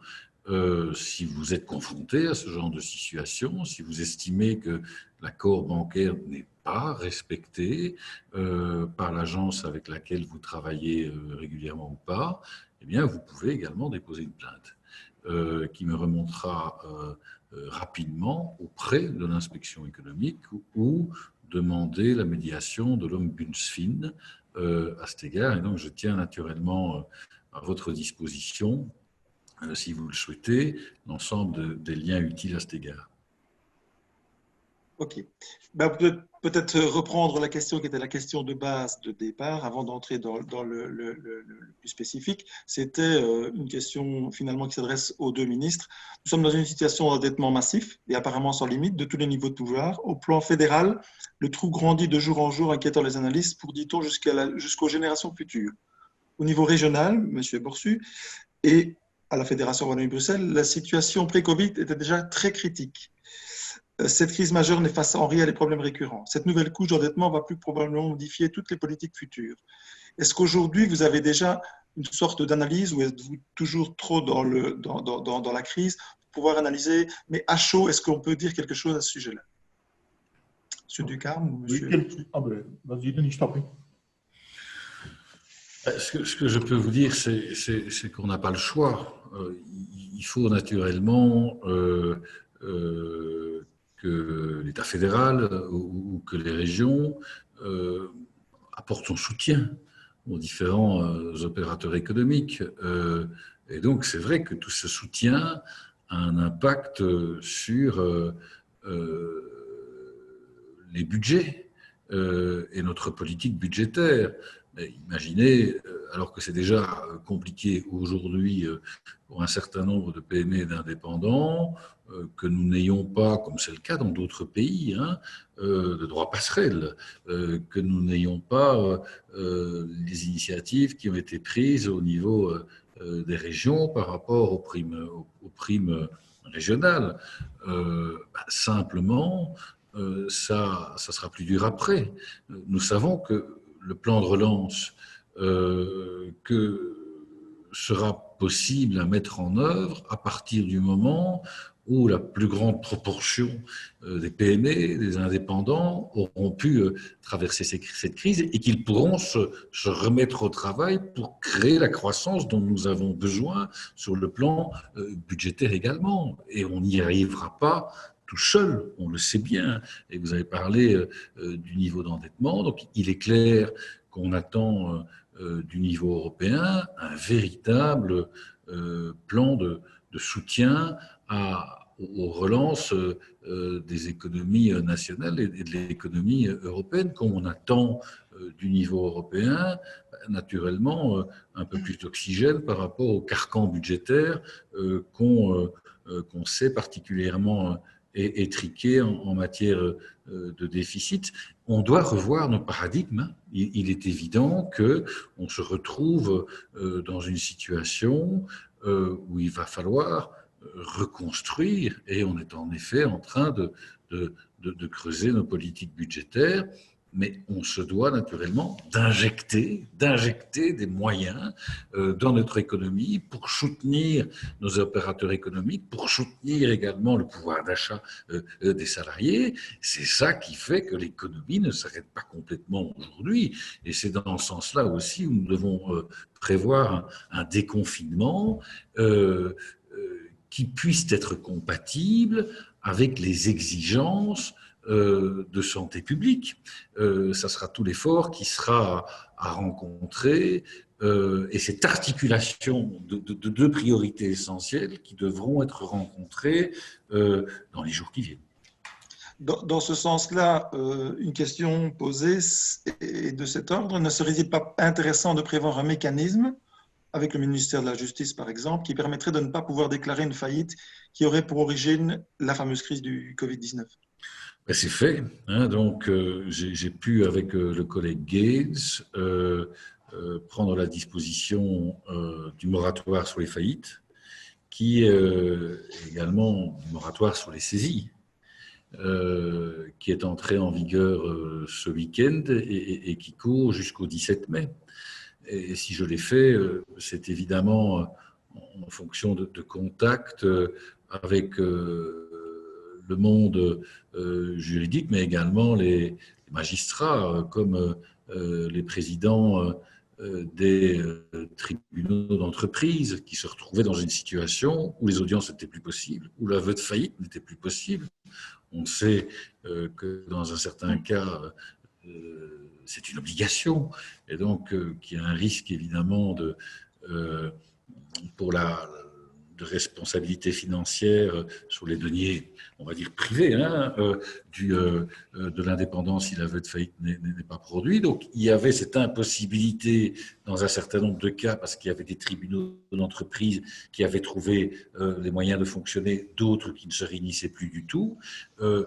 si vous êtes confronté à ce genre de situation, si vous estimez que l'accord bancaire n'est pas respecté par l'agence avec laquelle vous travaillez régulièrement ou pas, eh bien, vous pouvez également déposer une plainte qui me remontera rapidement auprès de l'inspection économique ou demander la médiation de l'Ombudsman à cet égard. Et donc, je tiens naturellement à votre disposition, si vous le souhaitez, l'ensemble des liens utiles à cet égard. Ok. Ben, peut-être reprendre la question qui était la question de base de départ, avant d'entrer dans le plus spécifique. C'était une question finalement qui s'adresse aux deux ministres. Nous sommes dans une situation d'endettement massif et apparemment sans limite de tous les niveaux de pouvoir. Au plan fédéral, le trou grandit de jour en jour, inquiétant les analystes, pour, dit-on, jusqu'aux générations futures. Au niveau régional, M. Borsu, et à la Fédération Wallonie-Bruxelles, la situation pré-Covid était déjà très critique. Cette crise majeure n'efface en rien les problèmes récurrents. Cette nouvelle couche d'endettement va plus probablement modifier toutes les politiques futures. Est-ce qu'aujourd'hui, vous avez déjà une sorte d'analyse, ou êtes-vous toujours trop dans la crise pour pouvoir analyser? Mais à chaud, est-ce qu'on peut dire quelque chose à ce sujet-là? Monsieur Ducarme ou monsieur... Vas-y, Denis, je t'en prie. Ce que je peux vous dire, c'est qu'on n'a pas le choix. Il faut naturellement que l'État fédéral ou que les régions apportent son soutien aux différents opérateurs économiques. Et donc, c'est vrai que tout ce soutien a un impact sur les budgets et notre politique budgétaire. Mais imaginez, alors que c'est déjà compliqué aujourd'hui pour un certain nombre de PME et d'indépendants, que nous n'ayons pas, comme c'est le cas dans d'autres pays, de droit passerelle, que nous n'ayons pas les initiatives qui ont été prises au niveau des régions par rapport aux primes régionales. Simplement, ça sera plus dur après. Nous savons que le plan de relance que sera possible à mettre en œuvre à partir du moment où la plus grande proportion des PME, des indépendants auront pu traverser cette crise et qu'ils pourront se remettre au travail pour créer la croissance dont nous avons besoin sur le plan budgétaire également. Et on n'y arrivera pas tout seul, on le sait bien. Et vous avez parlé du niveau d'endettement. Donc, il est clair qu'on attend du niveau européen un véritable plan de soutien aux relances des économies nationales et de l'économie européenne, comme on attend du niveau européen, naturellement, un peu plus d'oxygène par rapport au carcan budgétaire qu'on sait particulièrement étriqué en matière de déficit. On doit revoir nos paradigmes. Il est évident qu'on se retrouve dans une situation où il va falloir reconstruire, et on est en effet en train de creuser nos politiques budgétaires, mais on se doit naturellement d'injecter des moyens dans notre économie pour soutenir nos opérateurs économiques, pour soutenir également le pouvoir d'achat des salariés. C'est ça qui fait que l'économie ne s'arrête pas complètement aujourd'hui. Et c'est dans ce sens-là aussi où nous devons prévoir un déconfinement qui puisse être compatible avec les exigences de santé publique. Ça sera tout l'effort qui sera à rencontrer et cette articulation de deux priorités essentielles qui devront être rencontrées dans les jours qui viennent. Dans ce sens-là, une question posée est de cet ordre. Ne serait-il pas intéressant de prévoir un mécanisme avec le ministère de la Justice, par exemple, qui permettrait de ne pas pouvoir déclarer une faillite qui aurait pour origine la fameuse crise du Covid-19? Ben, c'est fait. Hein, donc, j'ai pu, avec le collègue Gates, prendre la disposition du moratoire sur les faillites, qui est également du moratoire sur les saisies, qui est entré en vigueur ce week-end et qui court jusqu'au 17 mai. Et si je l'ai fait, c'est évidemment en fonction de contacts avec le monde juridique, mais également les magistrats, comme les présidents des tribunaux d'entreprise qui se retrouvaient dans une situation où les audiences n'étaient plus possibles, où l'aveu de faillite n'était plus possible. On sait que dans un certain cas, c'est une obligation, et donc qu'il y a un risque évidemment pour de responsabilité financière sur les deniers, on va dire privés, hein, de l'indépendance si l'aveu de faillite n'est pas produit. Donc il y avait cette impossibilité dans un certain nombre de cas parce qu'il y avait des tribunaux d'entreprise qui avaient trouvé les moyens de fonctionner, d'autres qui ne se réunissaient plus du tout. Il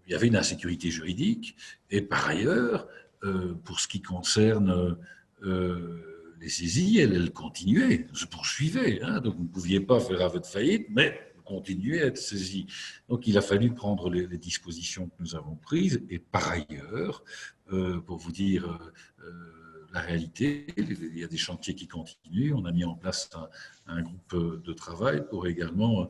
y avait une insécurité juridique et par ailleurs, pour ce qui concerne les saisies, elles continuaient, se poursuivaient. Hein, donc vous ne pouviez pas faire aveu de faillite, mais vous continuez à être saisi. Donc il a fallu prendre les dispositions que nous avons prises et par ailleurs, pour vous dire la réalité, il y a des chantiers qui continuent. On a mis en place un groupe de travail pour également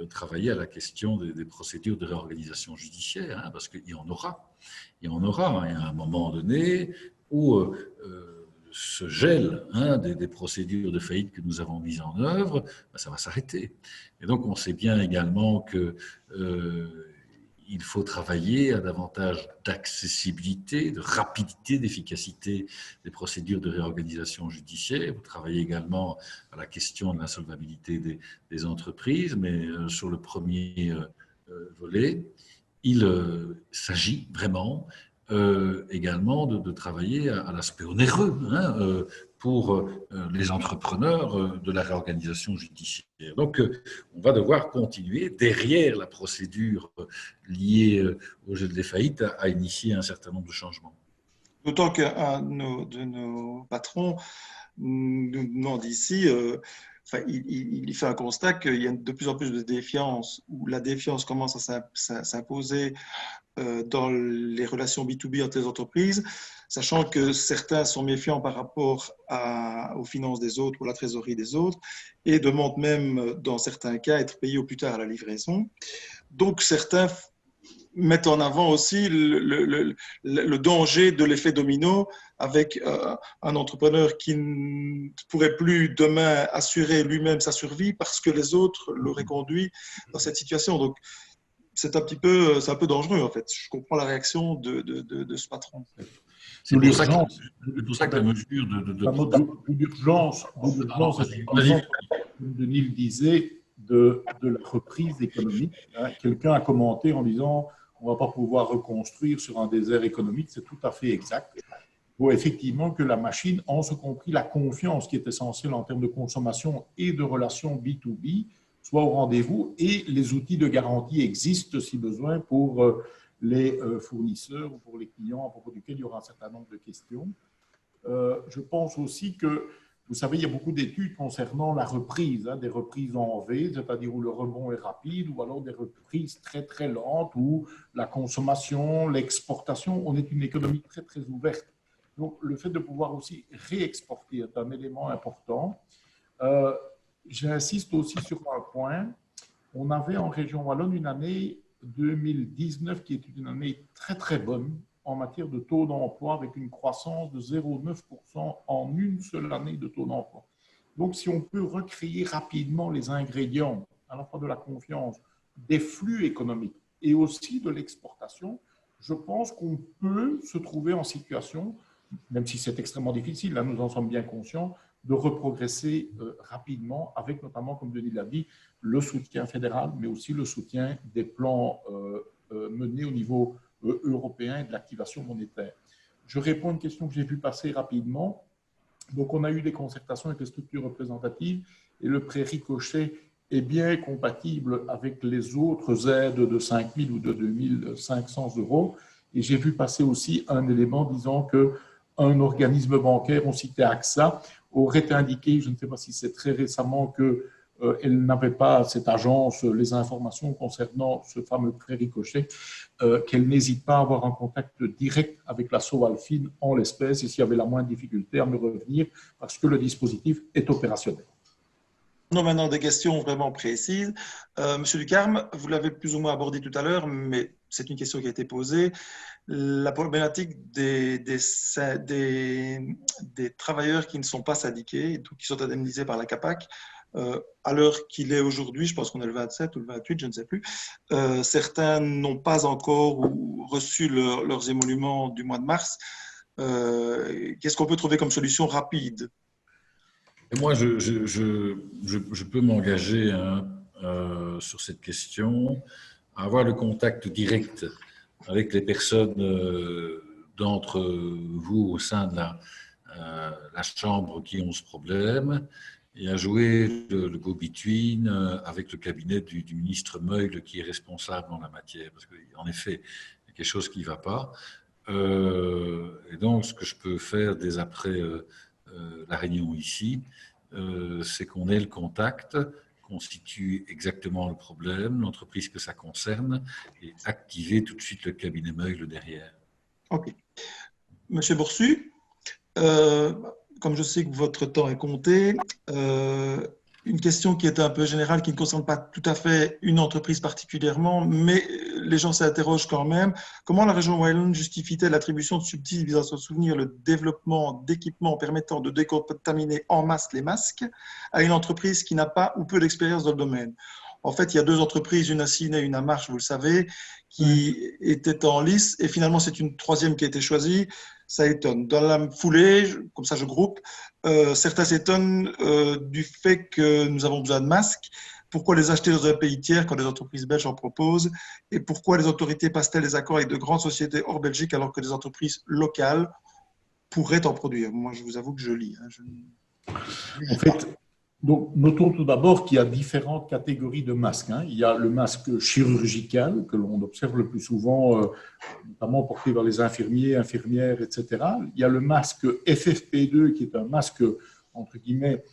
travailler à la question des procédures de réorganisation judiciaire, hein, parce qu'il y en aura. Il y en aura. Il y a un moment donné où ce gel des procédures de faillite que nous avons mises en œuvre, ben, ça va s'arrêter. Et donc, on sait bien également que il faut travailler à davantage d'accessibilité, de rapidité, d'efficacité des procédures de réorganisation judiciaire. Vous travaillez également à la question de l'insolvabilité des entreprises, mais sur le premier volet, il s'agit vraiment également de travailler à l'aspect onéreux pour les entrepreneurs de la réorganisation judiciaire. Donc, on va devoir continuer derrière la procédure liée au gel des faillites à initier un certain nombre de changements. D'autant qu'un de nos patrons nous demande ici, il fait un constat qu'il y a de plus en plus de défiance, où la défiance commence à s'imposer dans les relations B2B entre les entreprises, sachant que certains sont méfiants par rapport aux finances des autres ou à la trésorerie des autres et demandent même, dans certains cas, être payés au plus tard à la livraison. Donc, certains mettent en avant aussi le danger de l'effet domino avec un entrepreneur qui ne pourrait plus demain assurer lui-même sa survie parce que les autres l'auraient conduit dans cette situation. Donc, c'est un peu dangereux en fait. Je comprends la réaction de ce patron. C'est pour ça que la mesure d'urgence, comme Denis le disait, de la reprise économique. Hein. Quelqu'un a commenté en disant on ne va pas pouvoir reconstruire sur un désert économique. C'est tout à fait exact. Il faut effectivement que la machine, en ce compris la confiance qui est essentielle en termes de consommation et de relations B2B, soit au rendez-vous et les outils de garantie existent si besoin pour les fournisseurs ou pour les clients à propos duquel il y aura un certain nombre de questions. Je pense aussi que, vous savez, il y a beaucoup d'études concernant la reprise, des reprises en V, c'est-à-dire où le rebond est rapide, ou alors des reprises très très lentes, où la consommation, l'exportation, on est une économie très très ouverte. Donc le fait de pouvoir aussi réexporter est un élément important. J'insiste aussi sur un point. On avait en région wallonne une année 2019 qui est une année très très bonne en matière de taux d'emploi avec une croissance de 0,9% en une seule année de taux d'emploi. Donc si on peut recréer rapidement les ingrédients à la fois de la confiance, des flux économiques et aussi de l'exportation, je pense qu'on peut se trouver en situation, même si c'est extrêmement difficile, là nous en sommes bien conscients, de reprogresser rapidement avec notamment, comme Denis l'a dit, le soutien fédéral, mais aussi le soutien des plans menés au niveau européen et de l'activation monétaire. Je réponds à une question que j'ai vue passer rapidement. Donc, on a eu des concertations avec les structures représentatives et le pré-ricochet est bien compatible avec les autres aides de 5 000 ou de 2 500 euros. Et j'ai vu passer aussi un élément disant qu'un organisme bancaire, on citait AXA, aurait indiqué, je ne sais pas si c'est très récemment, qu'elle n'avait pas, cette agence, les informations concernant ce fameux prêt ricochet, qu'elle n'hésite pas à avoir un contact direct avec la Sovalfine en l'espèce et s'il y avait la moindre difficulté à me revenir parce que le dispositif est opérationnel. Non, maintenant des questions vraiment précises. Monsieur Ducarme, vous l'avez plus ou moins abordé tout à l'heure, mais c'est une question qui a été posée. La problématique des travailleurs qui ne sont pas syndiqués, qui sont indemnisés par la CAPAC, à l'heure qu'il est aujourd'hui, je pense qu'on est le 27 ou le 28, je ne sais plus, certains n'ont pas encore reçu leurs émoluments du mois de mars. Qu'est-ce qu'on peut trouver comme solution rapide? Et moi, je peux m'engager sur cette question, à avoir le contact direct avec les personnes d'entre vous au sein de la Chambre qui ont ce problème et à jouer le go-between avec le cabinet du ministre Meugles qui est responsable en la matière. Parce qu'en effet, il y a quelque chose qui ne va pas. Et donc, ce que je peux faire dès après la réunion ici, c'est qu'on ait le contact, constitue exactement le problème, l'entreprise que ça concerne, et activer tout de suite le cabinet Meugles derrière. Ok. Monsieur Boursu, comme je sais que votre temps est compté, une question qui est un peu générale, qui ne concerne pas tout à fait une entreprise particulièrement, mais les gens s'interrogent quand même. Comment la région Wallonne justifie-t-elle l'attribution de subsides visant à soutenir le développement d'équipements permettant de décontaminer en masse les masques à une entreprise qui n'a pas ou peu d'expérience dans le domaine? En fait, il y a deux entreprises, une à Sine et une à Marche, vous le savez, qui étaient en lice, et finalement, c'est une troisième qui a été choisie. Ça étonne. Dans la foulée, comme ça je groupe, certains s'étonnent du fait que nous avons besoin de masques. Pourquoi les acheter dans un pays tiers quand les entreprises belges en proposent? Et pourquoi les autorités passent-elles des accords avec de grandes sociétés hors Belgique alors que des entreprises locales pourraient en produire? Moi, je vous avoue que je lis. En fait, donc, notons tout d'abord qu'il y a différentes catégories de masques. Il y a le masque chirurgical que l'on observe le plus souvent, notamment porté par les infirmiers, infirmières, etc. Il y a le masque FFP2 qui est un masque, entre guillemets,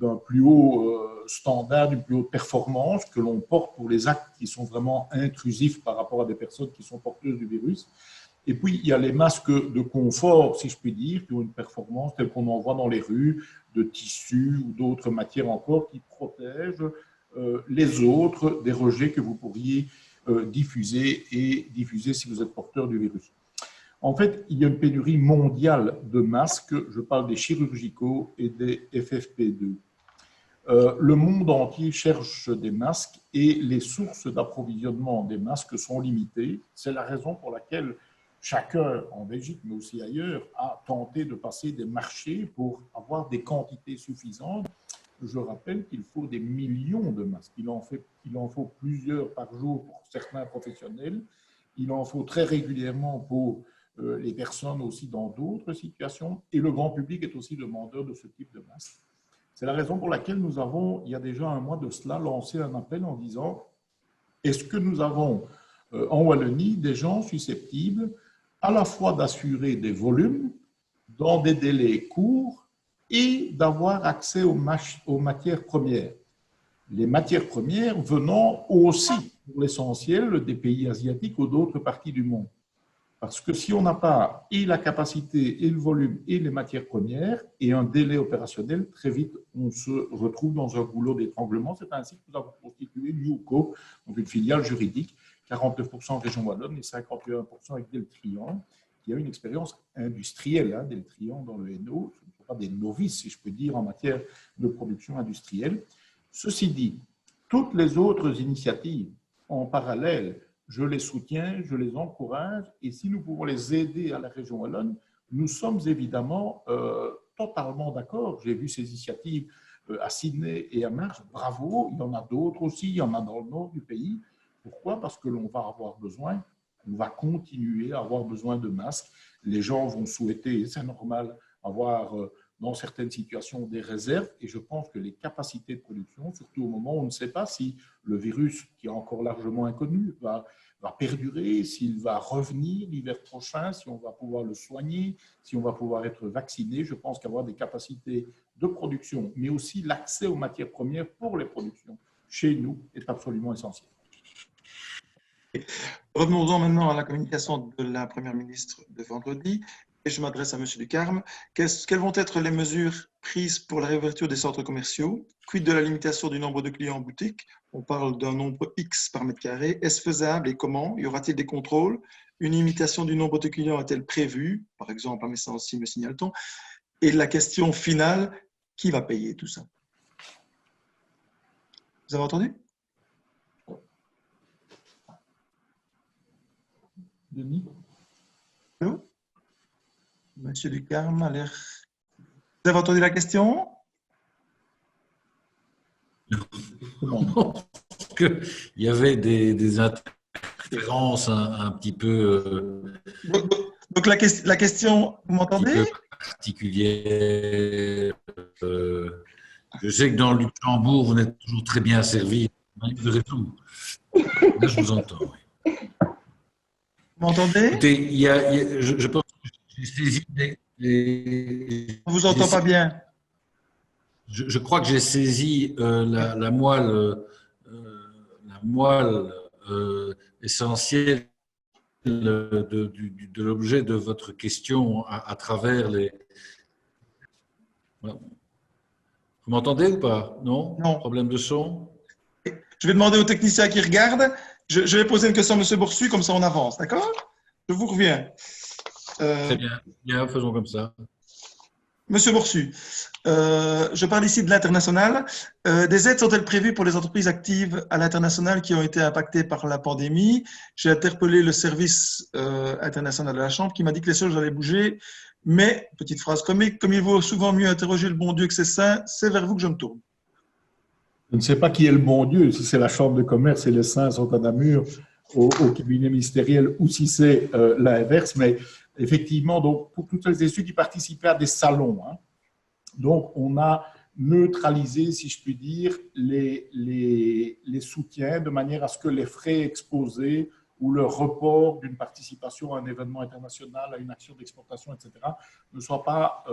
d'un plus haut standard, d'une plus haute performance que l'on porte pour les actes qui sont vraiment intrusifs par rapport à des personnes qui sont porteuses du virus. Et puis, il y a les masques de confort, si je puis dire, qui ont une performance telle qu'on en voit dans les rues, de tissus ou d'autres matières encore qui protègent les autres des rejets que vous pourriez diffuser si vous êtes porteur du virus. En fait, il y a une pénurie mondiale de masques, je parle des chirurgicaux et des FFP2. Le monde entier cherche des masques et les sources d'approvisionnement des masques sont limitées. C'est la raison pour laquelle chacun, en Belgique, mais aussi ailleurs, a tenté de passer des marchés pour avoir des quantités suffisantes. Je rappelle qu'il faut des millions de masques. Il en faut plusieurs par jour pour certains professionnels. Il en faut très régulièrement pour les personnes aussi dans d'autres situations. Et le grand public est aussi demandeur de ce type de masques. C'est la raison pour laquelle nous avons, il y a déjà un mois de cela, lancé un appel en disant est-ce que nous avons en Wallonie des gens susceptibles à la fois d'assurer des volumes dans des délais courts et d'avoir accès aux matières premières. Les matières premières venant aussi, pour l'essentiel, des pays asiatiques ou d'autres parties du monde. Parce que si on n'a pas et la capacité, et le volume, et les matières premières, et un délai opérationnel, très vite, on se retrouve dans un goulot d'étranglement. C'est ainsi que nous avons constitué Newco, donc une filiale juridique, 49% en région Wallonne et 51% avec Deltrian, qui a une expérience industrielle. Deltrian dans le Hainaut, ce ne sont pas des novices, si je peux dire, en matière de production industrielle. Ceci dit, toutes les autres initiatives en parallèle, je les soutiens, je les encourage, et si nous pouvons les aider à la région Wallonne, nous sommes évidemment totalement d'accord. J'ai vu ces initiatives à Sydney et à Marche, bravo, il y en a d'autres aussi, il y en a dans le nord du pays. Pourquoi? Parce que l'on va avoir besoin, on va continuer à avoir besoin de masques. Les gens vont souhaiter, c'est normal, avoir dans certaines situations des réserves. Et je pense que les capacités de production, surtout au moment où on ne sait pas si le virus, qui est encore largement inconnu, va perdurer, s'il va revenir l'hiver prochain, si on va pouvoir le soigner, si on va pouvoir être vacciné, je pense qu'avoir des capacités de production, mais aussi l'accès aux matières premières pour les productions chez nous est absolument essentiel. Revenons-en maintenant à la communication de la Première ministre de vendredi. Et je m'adresse à M. Ducarme. Quelles vont être les mesures prises pour la réouverture des centres commerciaux? Quid de la limitation du nombre de clients en boutique? On parle d'un nombre X par mètre carré. Est-ce faisable et comment? Y aura-t-il des contrôles? Une limitation du nombre de clients est-elle prévue? Par exemple, un message aussi, me signale-t-on. Et la question finale, qui va payer tout ça? Vous avez entendu? Denis? Allô? Monsieur Ducarme a l'air... Vous avez entendu la question? Il y avait des interférences un petit peu... Donc la question, vous m'entendez? Particulière. Je sais que dans le Luxembourg, vous êtes toujours très bien servi. Là, je vous entends. Oui. Vous m'entendez? Écoutez, je pense que j'ai saisi On ne vous entend pas bien. Je crois que j'ai saisi la moelle essentielle de l'objet de votre question à travers les... Vous m'entendez ou pas? Non? Non. Problème de son? Je vais demander au technicien qui regarde. Je vais poser une question à M. Boursu, comme ça on avance, d'accord? Je vous reviens. Très bien. Bien, faisons comme ça. Monsieur Boursu, je parle ici de l'international. Des aides sont-elles prévues pour les entreprises actives à l'international qui ont été impactées par la pandémie? J'ai interpellé le service international de la Chambre qui m'a dit que les choses allaient bouger. Mais, petite phrase comique, comme il vaut souvent mieux interroger le bon Dieu que ses saints, c'est vers vous que je me tourne. Je ne sais pas qui est le bon Dieu, si c'est la Chambre de commerce et les saints sont à Namur au cabinet ministériel ou si c'est l'inverse, mais effectivement, donc, pour toutes les ceux qui participaient à des salons, hein, donc on a neutralisé, si je puis dire, les soutiens de manière à ce que les frais exposés ou le report d'une participation à un événement international, à une action d'exportation, etc., ne soient pas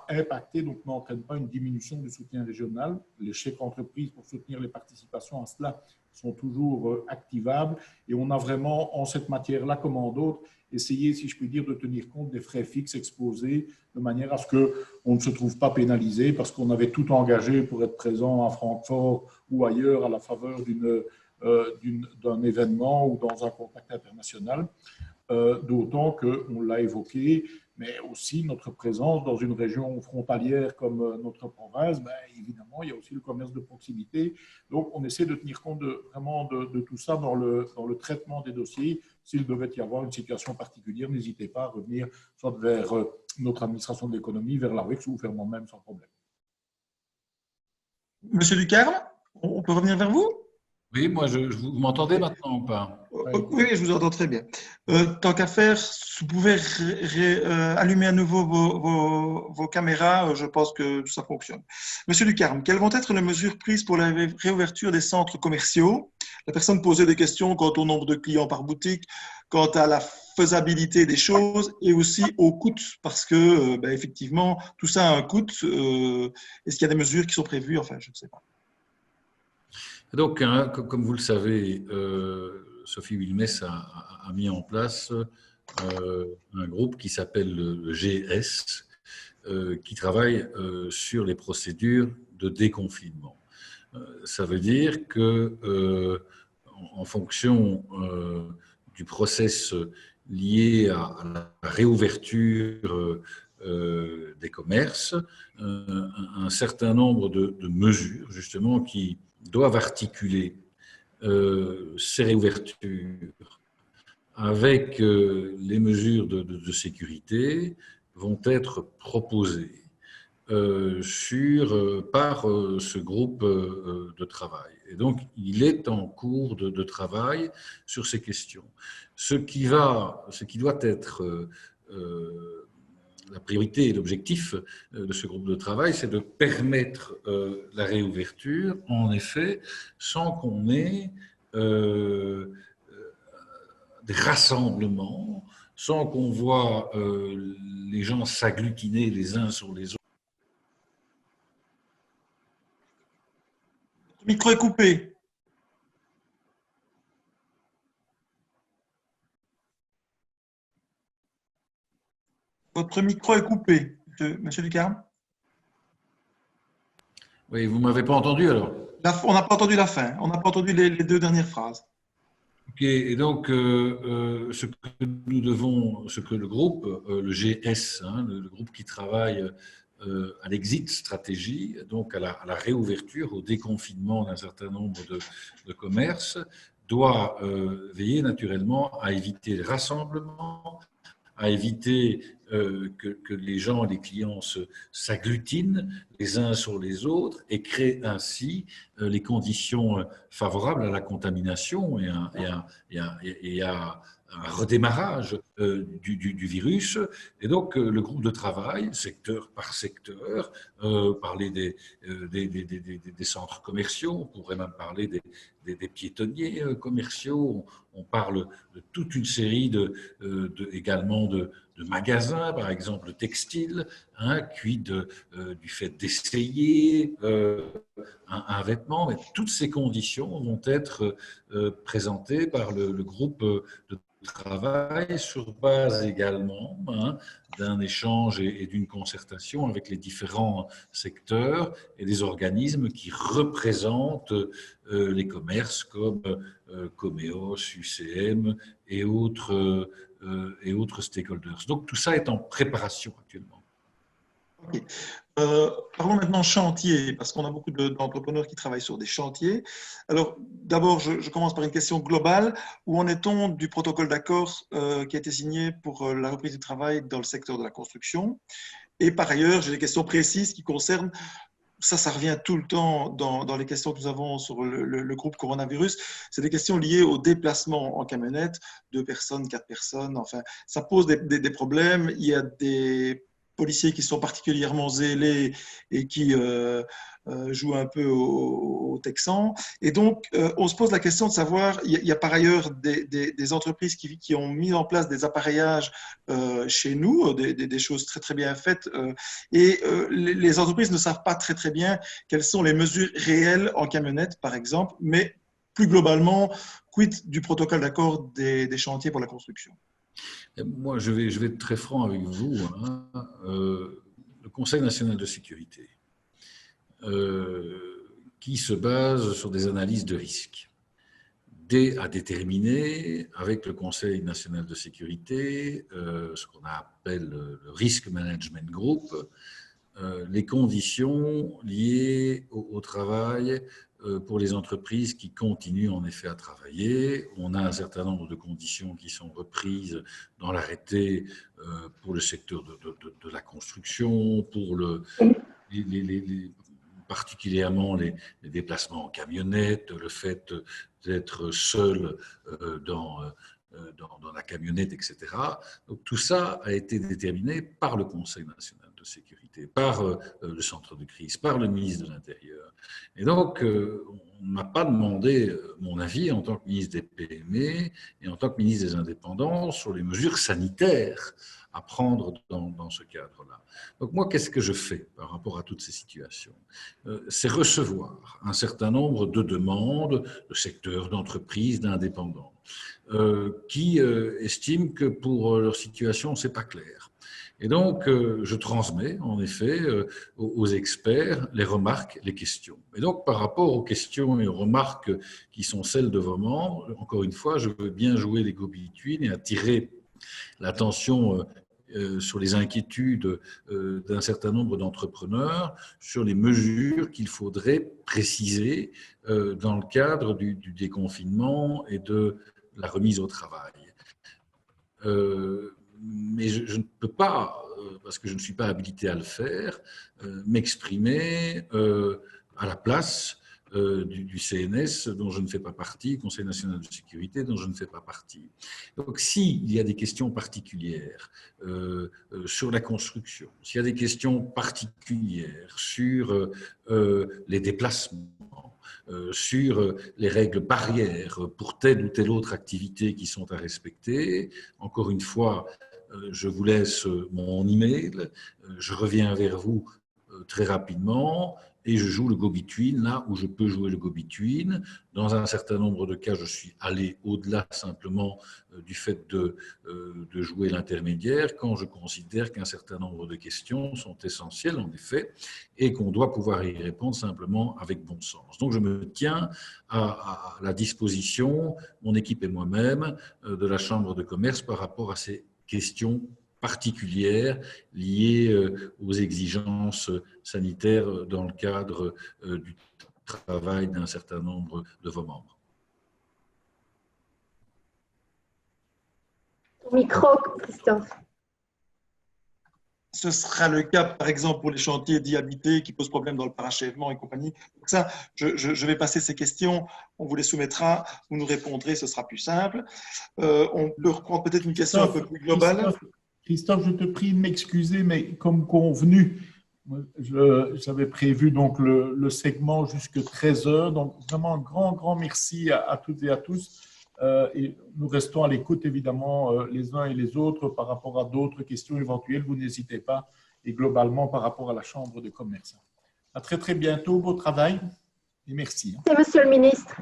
impactés, donc n'entraînent pas une diminution du soutien régional. Les chèques entreprises pour soutenir les participations à cela sont toujours activables et on a vraiment, en cette matière-là comme en d'autres, essayé, si je puis dire, de tenir compte des frais fixes exposés de manière à ce qu'on ne se trouve pas pénalisé parce qu'on avait tout engagé pour être présent à Francfort ou ailleurs à la faveur d'un événement ou dans un contact international. D'autant qu'on l'a évoqué, mais aussi notre présence dans une région frontalière comme notre province, ben, évidemment, il y a aussi le commerce de proximité. Donc, on essaie de tenir compte vraiment de tout ça dans le traitement des dossiers. S'il devait y avoir une situation particulière, n'hésitez pas à revenir soit vers notre administration de l'économie, vers l'AREX ou vers moi-même sans problème. Monsieur Ducarme, on peut revenir vers vous? Oui, moi, vous m'entendez maintenant ou pas? Oui, je vous entends très bien. Tant qu'à faire, vous pouvez allumer à nouveau vos caméras. Je pense que ça fonctionne. Monsieur Ducarme, quelles vont être les mesures prises pour la réouverture des centres commerciaux? La personne posait des questions quant au nombre de clients par boutique, quant à la faisabilité des choses et aussi au coût, parce que, ben, effectivement, tout ça a un coût. Est-ce qu'il y a des mesures qui sont prévues? Enfin, je ne sais pas. Donc, hein, comme vous le savez, Sophie Wilmès a mis en place un groupe qui s'appelle le GS, qui travaille sur les procédures de déconfinement. Ça veut dire que, en fonction du process lié à la réouverture des commerces, un certain nombre de mesures, justement, qui doivent articuler ces réouvertures avec les mesures de sécurité vont être proposées par ce groupe de travail. Et donc, il est en cours de travail sur ces questions. Ce qui doit être la priorité et l'objectif de ce groupe de travail, c'est de permettre la réouverture, en effet, sans qu'on ait des rassemblements, sans qu'on voit les gens s'agglutiner les uns sur les autres. Le micro est coupé. Votre micro est coupé, Monsieur Ducarme. Oui, vous ne m'avez pas entendu alors? On n'a pas entendu la fin, on n'a pas entendu les 2 dernières phrases. Ok, et donc ce que nous devons, ce que le groupe, le GS, hein, le groupe qui travaille à l'exit stratégie, donc à la réouverture, au déconfinement d'un certain nombre de commerces, doit veiller naturellement à éviter les rassemblements, à éviter que les gens, les clients s'agglutinent les uns sur les autres et créent ainsi les conditions favorables à la contamination et à un redémarrage du virus. Et donc, le groupe de travail, secteur par secteur, parler des centres commerciaux, on pourrait même parler des piétonniers commerciaux, on parle de toute une série également de magasins, par exemple textiles, hein, puis du fait d'essayer un vêtement. Mais toutes ces conditions vont être présentées par le groupe de travail sur base également d'un échange et d'une concertation avec les différents secteurs et des organismes qui représentent les commerces comme Comeos, UCM et autres stakeholders. Donc tout ça est en préparation actuellement. Okay. Parlons maintenant chantier, parce qu'on a beaucoup d'entrepreneurs qui travaillent sur des chantiers. Alors, d'abord, je commence par une question globale. Où en est-on du protocole d'accord qui a été signé pour la reprise du travail dans le secteur de la construction? Et par ailleurs, j'ai des questions précises qui concernent, ça revient tout le temps dans les questions que nous avons sur le groupe coronavirus, c'est des questions liées au déplacement en camionnette, 2 personnes, 4 personnes, enfin, ça pose des problèmes. Il y a des policiers qui sont particulièrement zélés et qui jouent un peu aux Texans. Et donc, on se pose la question de savoir, il y a par ailleurs des entreprises qui ont mis en place des appareillages chez nous, des choses très, très bien faites. Et les entreprises ne savent pas très, très bien quelles sont les mesures réelles en camionnette, par exemple, mais plus globalement, quid du protocole d'accord des chantiers pour la construction? Moi, je vais être très franc avec vous. Hein. Le Conseil national de sécurité, qui se base sur des analyses de risque, a déterminé avec le Conseil national de sécurité, ce qu'on appelle le Risk Management Group, les conditions liées au travail pour les entreprises qui continuent en effet à travailler. On a un certain nombre de conditions qui sont reprises dans l'arrêté pour le secteur de la construction, pour particulièrement les déplacements en camionnette, le fait d'être seul dans la camionnette, etc. Donc tout ça a été déterminé par le Conseil national de sécurité, par le centre de crise, par le ministre de l'Intérieur. Et donc, on ne m'a pas demandé mon avis en tant que ministre des PME et en tant que ministre des Indépendants sur les mesures sanitaires à prendre dans ce cadre-là. Donc moi, qu'est-ce que je fais par rapport à toutes ces situations? C'est recevoir un certain nombre de demandes de secteurs, d'entreprises, d'indépendants qui estiment que pour leur situation, c'est pas clair. Et donc, je transmets en effet aux experts les remarques, les questions. Et donc, par rapport aux questions et aux remarques qui sont celles de vos membres, encore une fois, je veux bien jouer les go-between et attirer l'attention sur les inquiétudes d'un certain nombre d'entrepreneurs, sur les mesures qu'il faudrait préciser dans le cadre du déconfinement et de la remise au travail. Mais je ne peux pas, parce que je ne suis pas habilité à le faire, m'exprimer à la place du CNS, dont je ne fais pas partie, Conseil national de sécurité, dont je ne fais pas partie. Donc, s'il y a des questions particulières sur la construction, s'il y a des questions particulières sur les déplacements, sur les règles barrières pour telle ou telle autre activité qui sont à respecter, encore une fois, je vous laisse mon email, je reviens vers vous très rapidement et je joue le go-between là où je peux jouer le go-between. Dans un certain nombre de cas, je suis allé au-delà simplement du fait de jouer l'intermédiaire quand je considère qu'un certain nombre de questions sont essentielles en effet et qu'on doit pouvoir y répondre simplement avec bon sens. Donc je me tiens à la disposition, mon équipe et moi-même, de la Chambre de commerce par rapport à ces questions particulières liées aux exigences sanitaires dans le cadre du travail d'un certain nombre de vos membres. Micro, Christophe. Ce sera le cas, par exemple, pour les chantiers dits habités qui posent problème dans le parachèvement et compagnie. Donc ça, je vais passer ces questions, on vous les soumettra, vous nous répondrez, ce sera plus simple. On peut reprendre peut-être une question un peu plus globale. Christophe, je te prie de m'excuser, mais comme convenu, j'avais prévu donc le segment jusqu'à 13 heures. Donc, vraiment un grand merci à toutes et à tous. Et nous restons à l'écoute, évidemment, les uns et les autres par rapport à d'autres questions éventuelles. Vous n'hésitez pas. Et globalement, par rapport à la Chambre de commerce. À très bientôt. Beau travail. Et merci. Merci, Monsieur le ministre.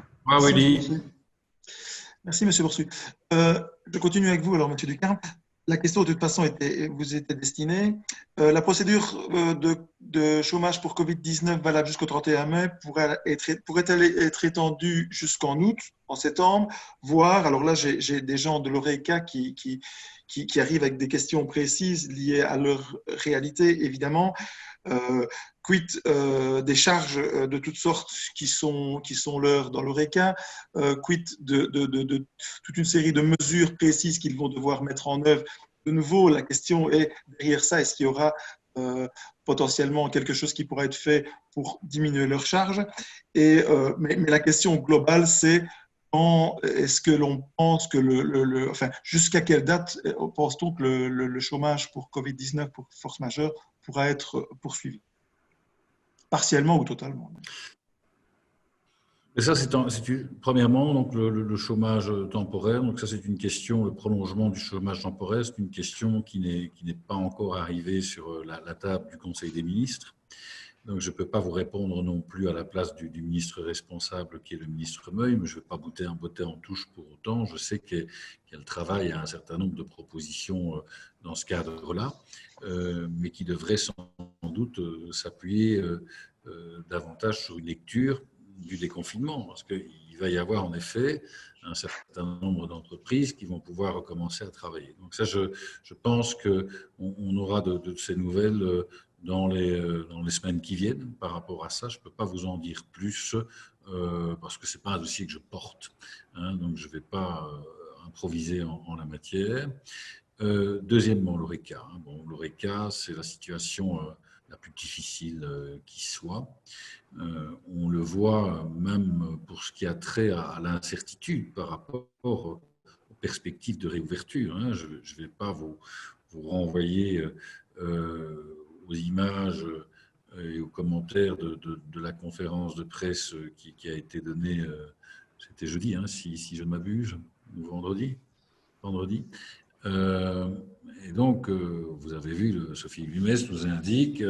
Merci, Monsieur Boursu. Je continue avec vous, alors, Monsieur Ducarme. La question, de toute façon, vous était destinée. La procédure de chômage pour Covid-19 valable jusqu'au 31 mai pourrait-elle être étendue jusqu'en août, en septembre, voire, alors là, j'ai des gens de l'ORECA qui arrivent avec des questions précises liées à leur réalité, évidemment. Quid des charges de toutes sortes qui sont leurs dans l'ORECA, quid de toute une série de mesures précises qu'ils vont devoir mettre en œuvre. De nouveau, la question est, derrière ça, est-ce qu'il y aura potentiellement quelque chose qui pourra être fait pour diminuer leurs charges? Mais la question globale, c'est est-ce que l'on pense que enfin, jusqu'à quelle date pense-t-on que le chômage pour Covid-19, pour force majeure, pourra être poursuivi? Partiellement ou totalement? Et ça, premièrement, donc le chômage temporaire. Donc ça, c'est une question, le prolongement du chômage temporaire, c'est une question qui n'est pas encore arrivée sur la table du Conseil des ministres. Donc, je ne peux pas vous répondre non plus à la place du ministre responsable qui est le ministre Meuille, mais je ne vais pas botter en touche pour autant. Je sais qu'elle travaille à un certain nombre de propositions dans ce cadre-là, mais qui devrait sans doute s'appuyer davantage sur une lecture du déconfinement, parce qu'il va y avoir en effet un certain nombre d'entreprises qui vont pouvoir recommencer à travailler. Donc ça, je pense qu'on aura de ces nouvelles dans les semaines qui viennent par rapport à ça. Je ne peux pas vous en dire plus parce que ce n'est pas un dossier que je porte, hein, donc je ne vais pas improviser en la matière. Deuxièmement, l'ORECA. Bon, l'ORECA, c'est la situation la plus difficile qui soit. On le voit même pour ce qui a trait à l'incertitude par rapport aux perspectives de réouverture. Hein. Je ne vais pas vous renvoyer aux images et aux commentaires de la conférence de presse qui a été donnée, c'était jeudi, hein, si je ne m'abuse, ou vendredi. Et donc, vous avez vu, Sophie Lumès nous indique,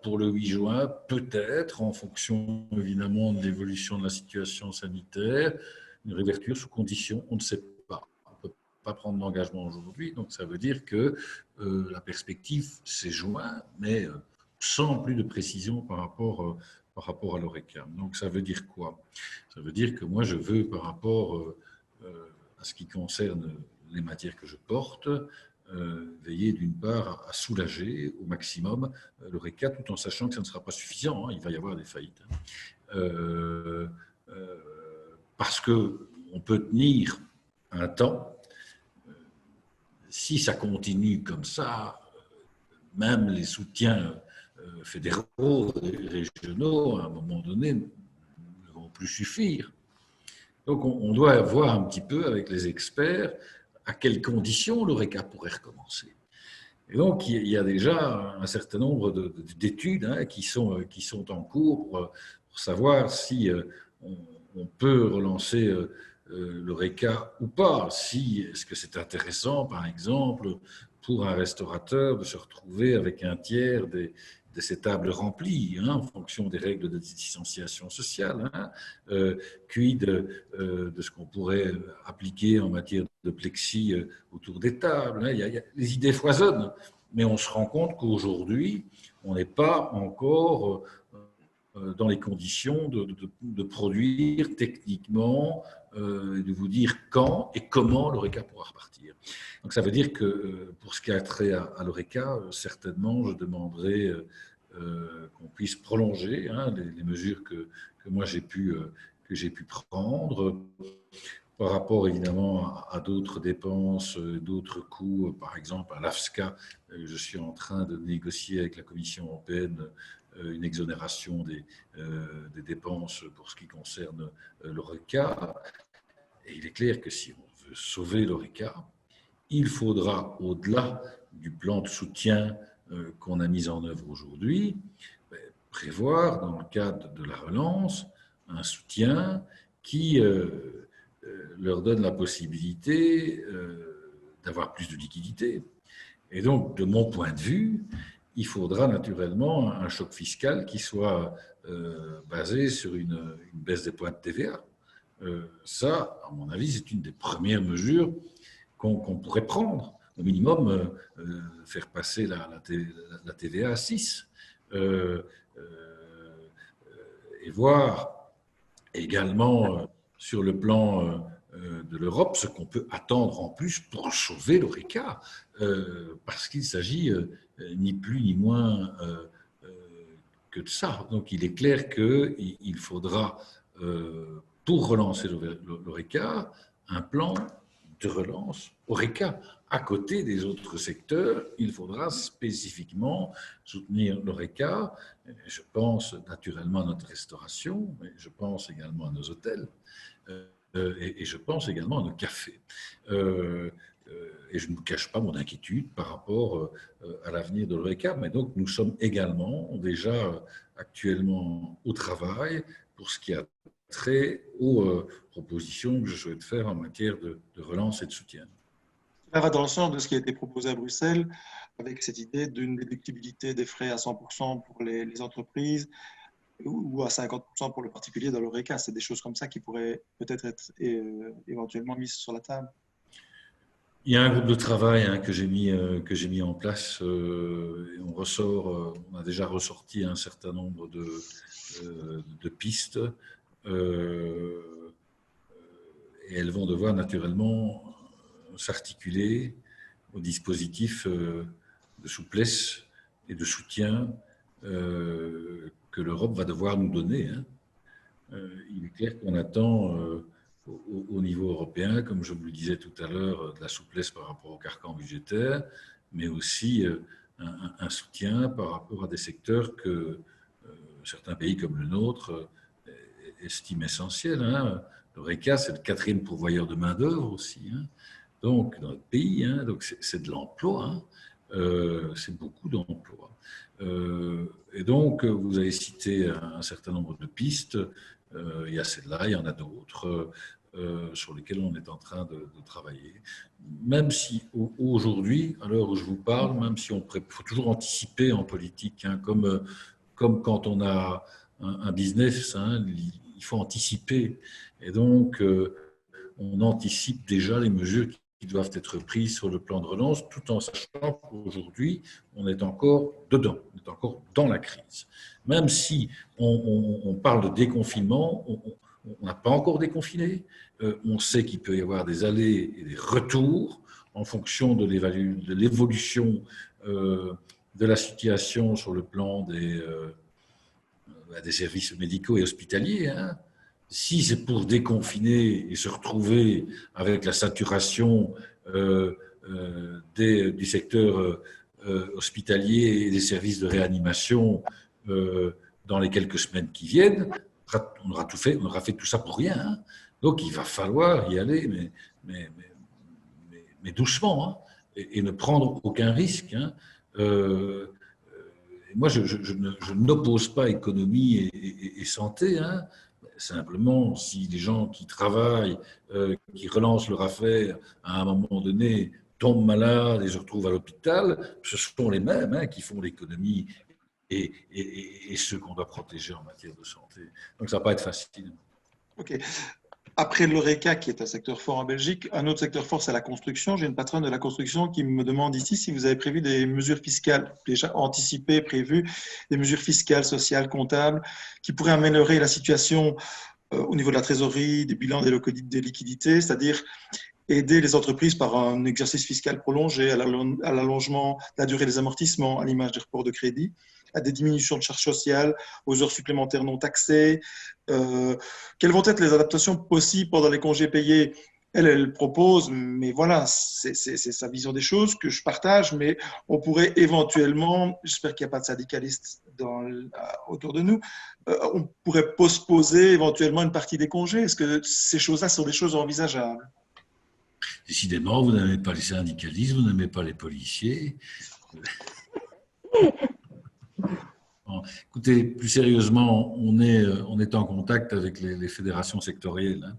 pour le 8 juin, peut-être, en fonction évidemment de l'évolution de la situation sanitaire, une réouverture sous condition, on ne sait pas. On ne peut pas prendre d'engagement aujourd'hui, donc ça veut dire que la perspective, c'est juin, mais sans plus de précision par rapport à l'ORECA. Donc ça veut dire quoi? Ça veut dire que moi, je veux, par rapport à ce qui concerne les matières que je porte, veiller d'une part à soulager au maximum l'ORECA, tout en sachant que ça ne sera pas suffisant, hein, il va y avoir des faillites. Parce qu'on peut tenir un temps, si ça continue comme ça, même les soutiens fédéraux et régionaux, à un moment donné, plus suffire. Donc, on doit voir un petit peu avec les experts à quelles conditions l'ORECA pourrait recommencer. Et donc, il y a déjà un certain nombre d'études qui sont en cours pour savoir si on peut relancer l'ORECA ou pas. Est-ce que c'est intéressant, par exemple, pour un restaurateur de se retrouver avec un tiers de ces tables remplies, en fonction des règles de distanciation sociale, quid de ce qu'on pourrait appliquer en matière de plexi autour des tables. Les idées foisonnent, mais on se rend compte qu'aujourd'hui, on n'est pas encore dans les conditions de produire techniquement, de vous dire quand et comment l'ORECA pourra repartir. Donc ça veut dire que pour ce qui a trait à l'ORECA, certainement je demanderai qu'on puisse prolonger les mesures que moi j'ai pu prendre par rapport évidemment à d'autres dépenses, d'autres coûts. Par exemple, à l'AFSCA, je suis en train de négocier avec la Commission européenne une exonération des dépenses pour ce qui concerne l'ORECA. Et il est clair que si on veut sauver l'ORECA, il faudra, au-delà du plan de soutien qu'on a mis en œuvre aujourd'hui, prévoir, dans le cadre de la relance, un soutien qui leur donne la possibilité d'avoir plus de liquidité. Et donc, de mon point de vue, il faudra naturellement un choc fiscal qui soit basé sur une baisse des points de TVA. Ça, à mon avis, c'est une des premières mesures qu'on pourrait prendre. Au minimum, faire passer la TVA à 6. Et voir également sur le plan de l'Europe ce qu'on peut attendre en plus pour sauver l'ORECA, parce qu'il s'agit ni plus ni moins que de ça. Donc il est clair qu'il faudra, pour relancer l'ORECA, un plan de relance ORECA. À côté des autres secteurs, il faudra spécifiquement soutenir l'ORECA. Je pense naturellement à notre restauration, mais je pense également à nos hôtels et je pense également à nos cafés. Et je ne vous cache pas mon inquiétude par rapport à l'avenir de l'ORECA, mais donc nous sommes également déjà actuellement au travail pour ce qui a trait aux propositions que je souhaite faire en matière de relance et de soutien. Cela va dans le sens de ce qui a été proposé à Bruxelles, avec cette idée d'une déductibilité des frais à 100% pour les entreprises ou à 50% pour le particulier dans l'ORECA. C'est des choses comme ça qui pourraient peut-être être éventuellement mises sur la table. Il y a un groupe de travail que j'ai mis en place. Et on a déjà ressorti un certain nombre de pistes. Et elles vont devoir naturellement s'articuler au dispositif de souplesse et de soutien que l'Europe va devoir nous donner. Il est clair qu'on attend au niveau européen, comme je vous le disais tout à l'heure, de la souplesse par rapport au carcan budgétaire, mais aussi un soutien par rapport à des secteurs que certains pays comme le nôtre estiment essentiels. L'ORECA, c'est le 4e pourvoyeur de main-d'œuvre aussi. Donc, dans notre pays, donc c'est de l'emploi, c'est beaucoup d'emplois. Et donc, vous avez cité un certain nombre de pistes. Il y a celle-là, il y en a d'autres sur lesquelles on est en train de travailler. Même si aujourd'hui, à l'heure où je vous parle, même si il faut toujours anticiper en politique, comme quand on a un business, il faut anticiper. Et donc, on anticipe déjà les mesures qui doivent être prises sur le plan de relance, tout en sachant qu'aujourd'hui, on est encore dedans, on est encore dans la crise. Même si on parle de déconfinement, on n'a pas encore déconfiné. On sait qu'il peut y avoir des allées et des retours en fonction de l'évolution de la situation sur le plan des services médicaux et hospitaliers. Si c'est pour déconfiner et se retrouver avec la saturation du secteur hospitalier et des services de réanimation dans les quelques semaines qui viennent, on aura tout fait, on aura fait tout ça pour rien. Hein. Donc, il va falloir y aller, mais doucement, hein, et ne prendre aucun risque. Hein. Moi, je n'oppose pas économie et santé. Hein. Simplement, si les gens qui travaillent, qui relancent leur affaire, à un moment donné, tombent malades et se retrouvent à l'hôpital, ce sont les mêmes, hein, qui font l'économie et ceux qu'on doit protéger en matière de santé. Donc, ça ne va pas être facile. OK. Après l'ORECA, qui est un secteur fort en Belgique, un autre secteur fort, c'est la construction. J'ai une patronne de la construction qui me demande ici si vous avez prévu des mesures fiscales, déjà anticipées, prévues, des mesures fiscales, sociales, comptables, qui pourraient améliorer la situation au niveau de la trésorerie, des bilans, des liquidités, c'est-à-dire aider les entreprises par un exercice fiscal prolongé, à l'allongement de la durée des amortissements, à l'image des reports de crédit, à des diminutions de charges sociales, aux heures supplémentaires non taxées. Quelles vont être les adaptations possibles pendant les congés payés? Elle propose, mais voilà, c'est sa vision des choses que je partage, mais on pourrait éventuellement, j'espère qu'il n'y a pas de syndicalistes autour de nous, on pourrait postposer éventuellement une partie des congés. Est-ce que ces choses-là sont des choses envisageables? Décidément, vous n'aimez pas les syndicalistes, vous n'aimez pas les policiers. Bon, écoutez, plus sérieusement, on est en contact avec les fédérations sectorielles. Hein.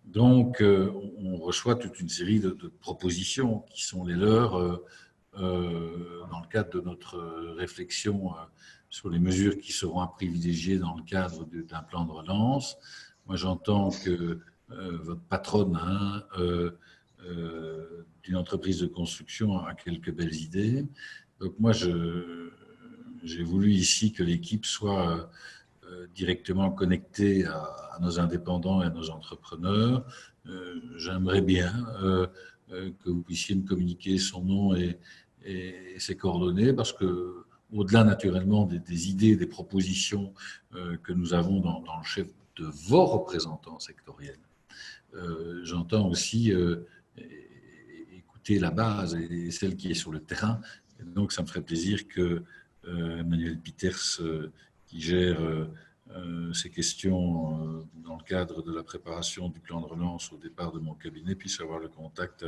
Donc, on reçoit toute une série de propositions qui sont les leurs dans le cadre de notre réflexion sur les mesures qui seront à privilégier dans le cadre d'un plan de relance. Moi, j'entends que votre patronne d'une entreprise de construction a quelques belles idées. Donc, moi, j'ai voulu ici que l'équipe soit directement connectée à nos indépendants et à nos entrepreneurs. J'aimerais bien que vous puissiez me communiquer son nom et ses coordonnées, parce que, au-delà naturellement des idées, des propositions que nous avons dans le chef de vos représentants sectoriels, j'entends aussi écouter la base et celle qui est sur le terrain. Et donc, ça me ferait plaisir que Emmanuel Pieters, qui gère ces questions dans le cadre de la préparation du plan de relance au départ de mon cabinet, puisse avoir le contact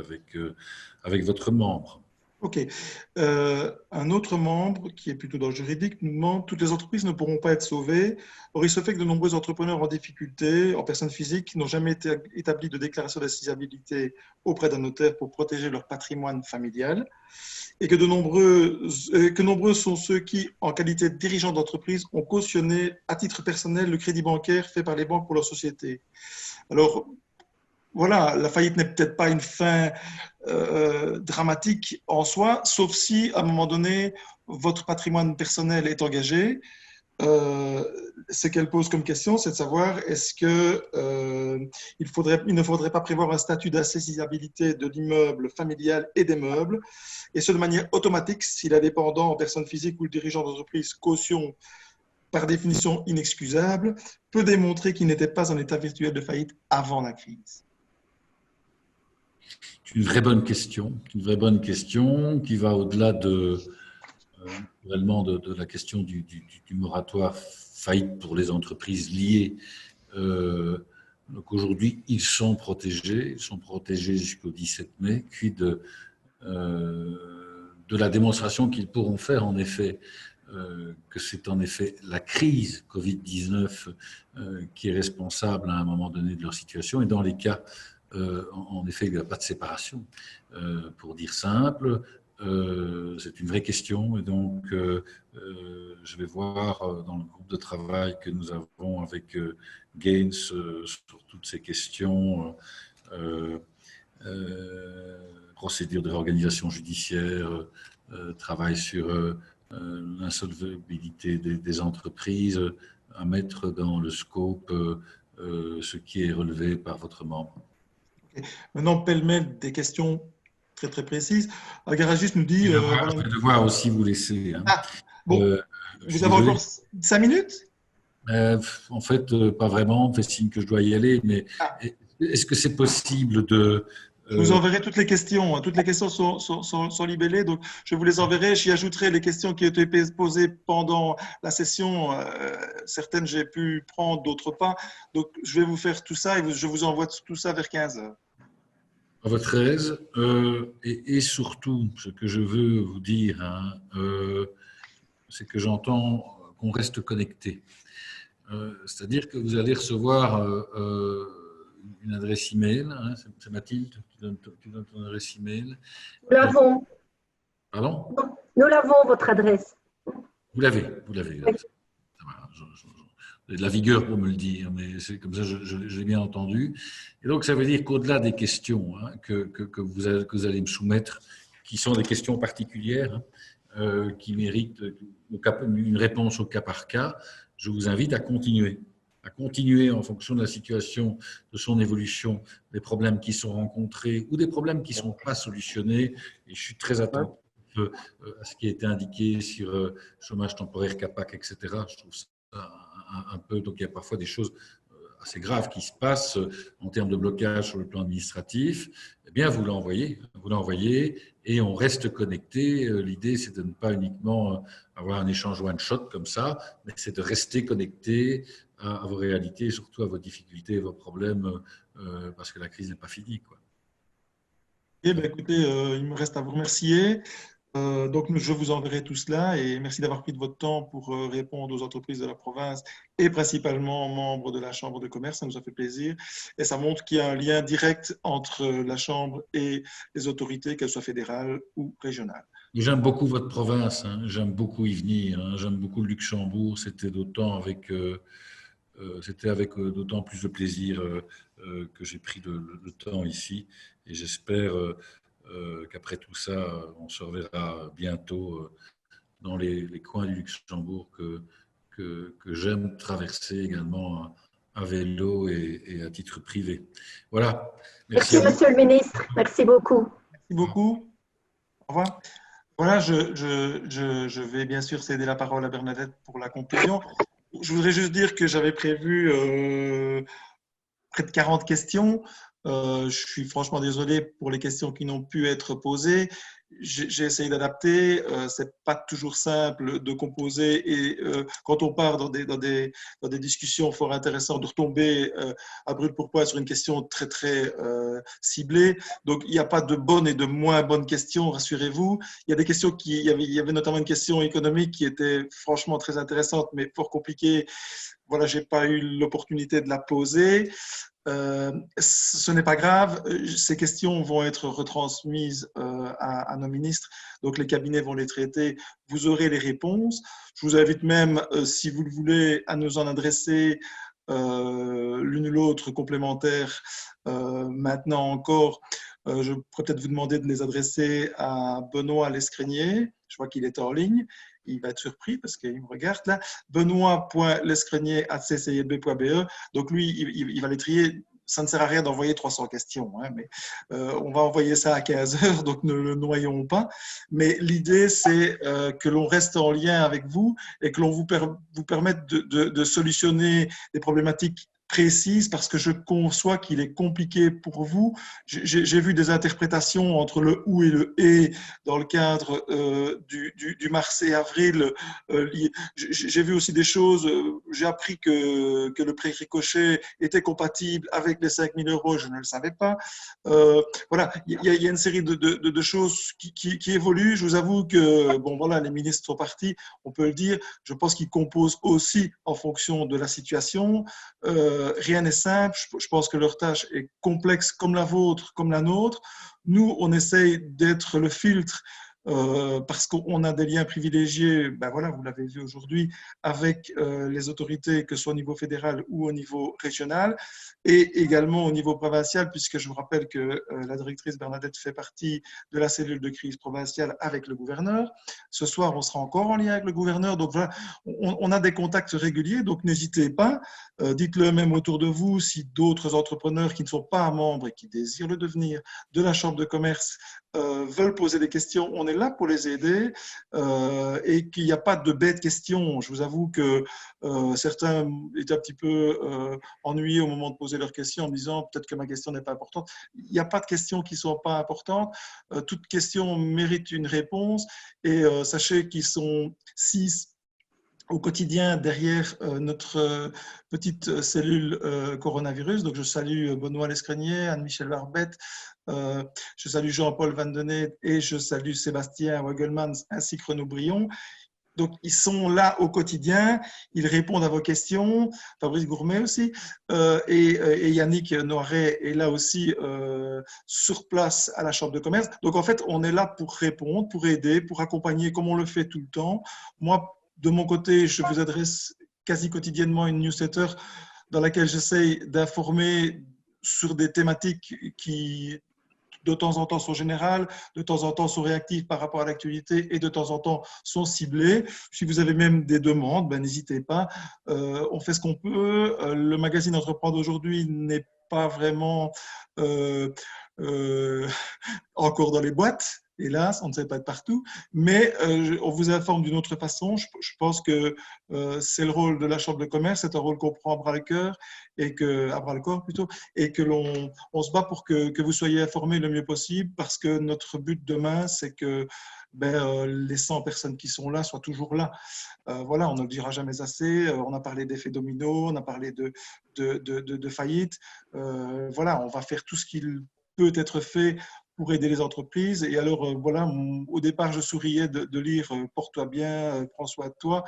avec votre membre. OK. Un autre membre, qui est plutôt dans le juridique, nous demande: toutes les entreprises ne pourront pas être sauvées. Or, il se fait que de nombreux entrepreneurs en difficulté, en personnes physiques, n'ont jamais établi de déclaration d'assignabilité auprès d'un notaire pour protéger leur patrimoine familial, et que nombreux sont ceux qui, en qualité de dirigeants d'entreprise, ont cautionné à titre personnel le crédit bancaire fait par les banques pour leur société. Alors, voilà, la faillite n'est peut-être pas une fin dramatique en soi, sauf si, à un moment donné, votre patrimoine personnel est engagé. Ce qu'elle pose comme question, c'est de savoir est-ce qu'il ne faudrait pas prévoir un statut d'insaisissabilité de l'immeuble familial et des meubles, et ce de manière automatique si l'indépendant en personne physique ou le dirigeant d'entreprise caution, par définition inexcusable, peut démontrer qu'il n'était pas en état virtuel de faillite avant la crise. C'est une vraie bonne question qui va au-delà réellement de la question du moratoire faillite pour les entreprises liées. Donc aujourd'hui, ils sont protégés jusqu'au 17 mai, puis de la démonstration qu'ils pourront faire en effet que c'est en effet la crise Covid-19 qui est responsable à un moment donné de leur situation, et dans les cas en effet, il n'y a pas de séparation. Pour dire simple, c'est une vraie question, et donc je vais voir dans le groupe de travail que nous avons avec Gaines sur toutes ces questions, procédure de réorganisation judiciaire, travail sur l'insolvabilité des entreprises, à mettre dans le scope ce qui est relevé par votre membre. Maintenant, pêle-mêle des questions très très précises. Un garagiste nous dit... je vais devoir aussi vous laisser. Hein. Ah, bon, vous avez encore 5 minutes? En fait, pas vraiment. On fait signe que je dois y aller, mais est-ce que c'est possible Je vous enverrai toutes les questions. Toutes les questions sont libellées, donc je vous les enverrai. J'y ajouterai les questions qui ont été posées pendant la session. Certaines j'ai pu prendre, d'autres pas. Donc je vais vous faire tout ça et je vous envoie tout ça vers 15 heures. À votre aise. Et surtout, ce que je veux vous dire, hein, c'est que j'entends qu'on reste connecté. C'est-à-dire que vous allez recevoir une adresse email. Hein, c'est Mathilde, tu donnes ton adresse email. Nous l'avons. Pardon? Nous l'avons, votre adresse. Vous l'avez. Vous avez de la vigueur pour me le dire, mais c'est comme ça, je l'ai bien entendu. Et donc, ça veut dire qu'au-delà des questions hein, que vous allez me soumettre, qui sont des questions particulières, qui méritent une réponse au cas par cas, je vous invite à continuer en fonction de la situation, de son évolution, des problèmes qui sont rencontrés ou des problèmes qui ne sont pas solutionnés. Et je suis très attentif à ce qui a été indiqué sur chômage temporaire, CAPAC, etc. Je trouve ça un peu… Donc, il y a parfois des choses assez graves qui se passent en termes de blocage sur le plan administratif. Eh bien, vous l'envoyez et on reste connecté. L'idée, c'est de ne pas uniquement avoir un échange one-shot comme ça, mais c'est de rester connecté à vos réalités, surtout à vos difficultés et vos problèmes, parce que la crise n'est pas finie, quoi. Eh bien, écoutez, il me reste à vous remercier. Donc, je vous enverrai tout cela et merci d'avoir pris de votre temps pour répondre aux entreprises de la province et principalement aux membres de la Chambre de commerce. Ça nous a fait plaisir et ça montre qu'il y a un lien direct entre la Chambre et les autorités, qu'elles soient fédérales ou régionales. J'aime beaucoup votre province, hein. J'aime beaucoup y venir, hein. J'aime beaucoup le Luxembourg. C'était d'autant avec d'autant plus de plaisir que j'ai pris le temps ici et j'espère qu'après tout ça, on se reverra bientôt dans les coins du Luxembourg que j'aime traverser également à vélo et à titre privé. Voilà. Merci, Monsieur le Ministre. Merci beaucoup. Merci beaucoup. Au revoir. Voilà, je vais bien sûr céder la parole à Bernadette pour la conclusion. Je voudrais juste dire que j'avais prévu près de 40 questions. Je suis franchement désolé pour les questions qui n'ont pu être posées. J'ai essayé d'adapter. C'est pas toujours simple de composer et quand on part dans des discussions fort intéressantes, de retomber à brûle pour point sur une question très très ciblée. Donc il n'y a pas de bonnes et de moins bonnes questions, rassurez-vous. Il y a des questions il y avait notamment une question économique qui était franchement très intéressante mais fort compliquée. Voilà, j'ai pas eu l'opportunité de la poser. Ce n'est pas grave, ces questions vont être retransmises à nos ministres, donc les cabinets vont les traiter, vous aurez les réponses. Je vous invite même, si vous le voulez, à nous en adresser l'une ou l'autre complémentaire maintenant encore. Je pourrais peut-être vous demander de les adresser à Benoît Lescrenier, je vois qu'il est en ligne. Il va être surpris parce qu'il me regarde là. Benoît.lescrenier@ccib.be. Donc lui, il va les trier. Ça ne sert à rien d'envoyer 300 questions, hein, mais on va envoyer ça à 15 heures, donc ne le noyons pas. Mais l'idée, c'est que l'on reste en lien avec vous et que l'on vous permette de solutionner des problématiques précise parce que je conçois qu'il est compliqué pour vous. J'ai vu des interprétations entre le ou et le et dans le cadre du mars et avril. J'ai vu aussi des choses, j'ai appris que le prêt ricochet était compatible avec les 5 000 €, je ne le savais pas. Voilà, il y a une série de choses qui évoluent. Je vous avoue que, bon voilà, les ministres sont partis, on peut le dire. Je pense qu'ils composent aussi en fonction de la situation. Rien n'est simple, je pense que leur tâche est complexe comme la vôtre, comme la nôtre. Nous, on essaye d'être le filtre parce qu'on a des liens privilégiés, ben voilà, vous l'avez vu aujourd'hui, avec les autorités, que ce soit au niveau fédéral ou au niveau régional, et également au niveau provincial, puisque je vous rappelle que la directrice Bernadette fait partie de la cellule de crise provinciale avec le gouverneur. Ce soir, on sera encore en lien avec le gouverneur, donc voilà, on a des contacts réguliers, donc n'hésitez pas, dites-le même autour de vous, si d'autres entrepreneurs qui ne sont pas membres et qui désirent le devenir de la Chambre de commerce veulent poser des questions, on est là pour les aider et qu'il n'y a pas de bêtes questions. Je vous avoue que certains étaient un petit peu ennuyés au moment de poser leurs questions en me disant peut-être que ma question n'est pas importante. Il n'y a pas de questions qui ne sont pas importantes. Toute question mérite une réponse et sachez qu'ils sont 6 au quotidien derrière notre petite cellule coronavirus. Donc, je salue Benoît Lescrenier, Anne-Michel Barbette, je salue Jean-Paul Van Denet et je salue Sébastien Wagelmans ainsi que Renaud Brion. Donc, ils sont là au quotidien, ils répondent à vos questions, Fabrice Gourmet aussi, et Yannick Noiret est là aussi sur place à la Chambre de commerce. Donc, en fait, on est là pour répondre, pour aider, pour accompagner comme on le fait tout le temps. Moi, de mon côté, je vous adresse quasi quotidiennement une newsletter dans laquelle j'essaye d'informer sur des thématiques qui, de temps en temps, sont générales, de temps en temps, sont réactives par rapport à l'actualité et de temps en temps, sont ciblées. Si vous avez même des demandes, ben, n'hésitez pas. On fait ce qu'on peut. Le magazine Entreprendre aujourd'hui n'est pas vraiment encore dans les boîtes. Hélas, on ne sait pas de partout, mais on vous informe d'une autre façon. Je pense que c'est le rôle de la Chambre de commerce, c'est un rôle qu'on prend à bras le corps et que l'on se bat pour que vous soyez informés le mieux possible, parce que notre but demain, c'est que les 100 personnes qui sont là soient toujours là. Voilà, on ne le dira jamais assez. On a parlé d'effet domino, on a parlé de faillite. Voilà, on va faire tout ce qu'il peut être fait pour aider les entreprises. Et alors, voilà, au départ, je souriais de lire « Porte-toi bien, prends soin de toi ».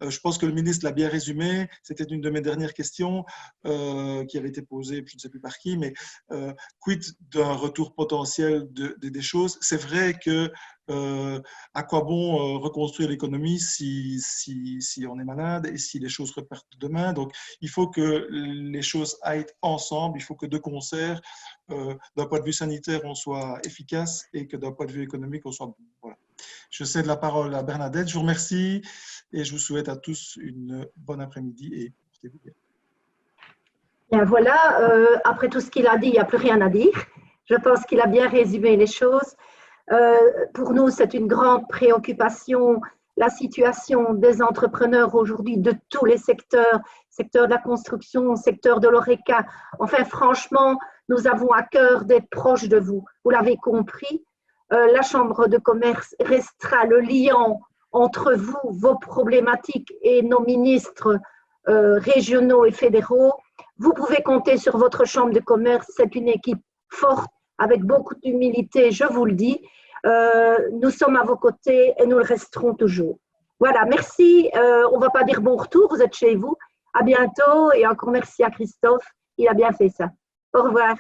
Je pense que le ministre l'a bien résumé. C'était une de mes dernières questions qui avait été posée, je ne sais plus par qui, mais quid d'un retour potentiel des choses. C'est vrai que à quoi bon reconstruire l'économie si on est malade et si les choses repartent demain. Donc, il faut que les choses aillent ensemble, il faut que de concert, d'un point de vue sanitaire, on soit efficace et que d'un point de vue économique, on soit bon. Voilà. Je cède la parole à Bernadette. Je vous remercie et je vous souhaite à tous une bonne après-midi et portez-vous bien. Bien, voilà, après tout ce qu'il a dit, il n'y a plus rien à dire. Je pense qu'il a bien résumé les choses. Pour nous, c'est une grande préoccupation, la situation des entrepreneurs aujourd'hui de tous les secteurs, secteur de la construction, secteur de l'ORECA. Enfin, franchement, nous avons à cœur d'être proches de vous. Vous l'avez compris, la Chambre de commerce restera le liant entre vous, vos problématiques et nos ministres régionaux et fédéraux. Vous pouvez compter sur votre Chambre de commerce, c'est une équipe forte, avec beaucoup d'humilité, je vous le dis. Nous sommes à vos côtés et nous le resterons toujours. Voilà, merci. On ne va pas dire bon retour, vous êtes chez vous. À bientôt et encore merci à Christophe, il a bien fait ça. Au revoir.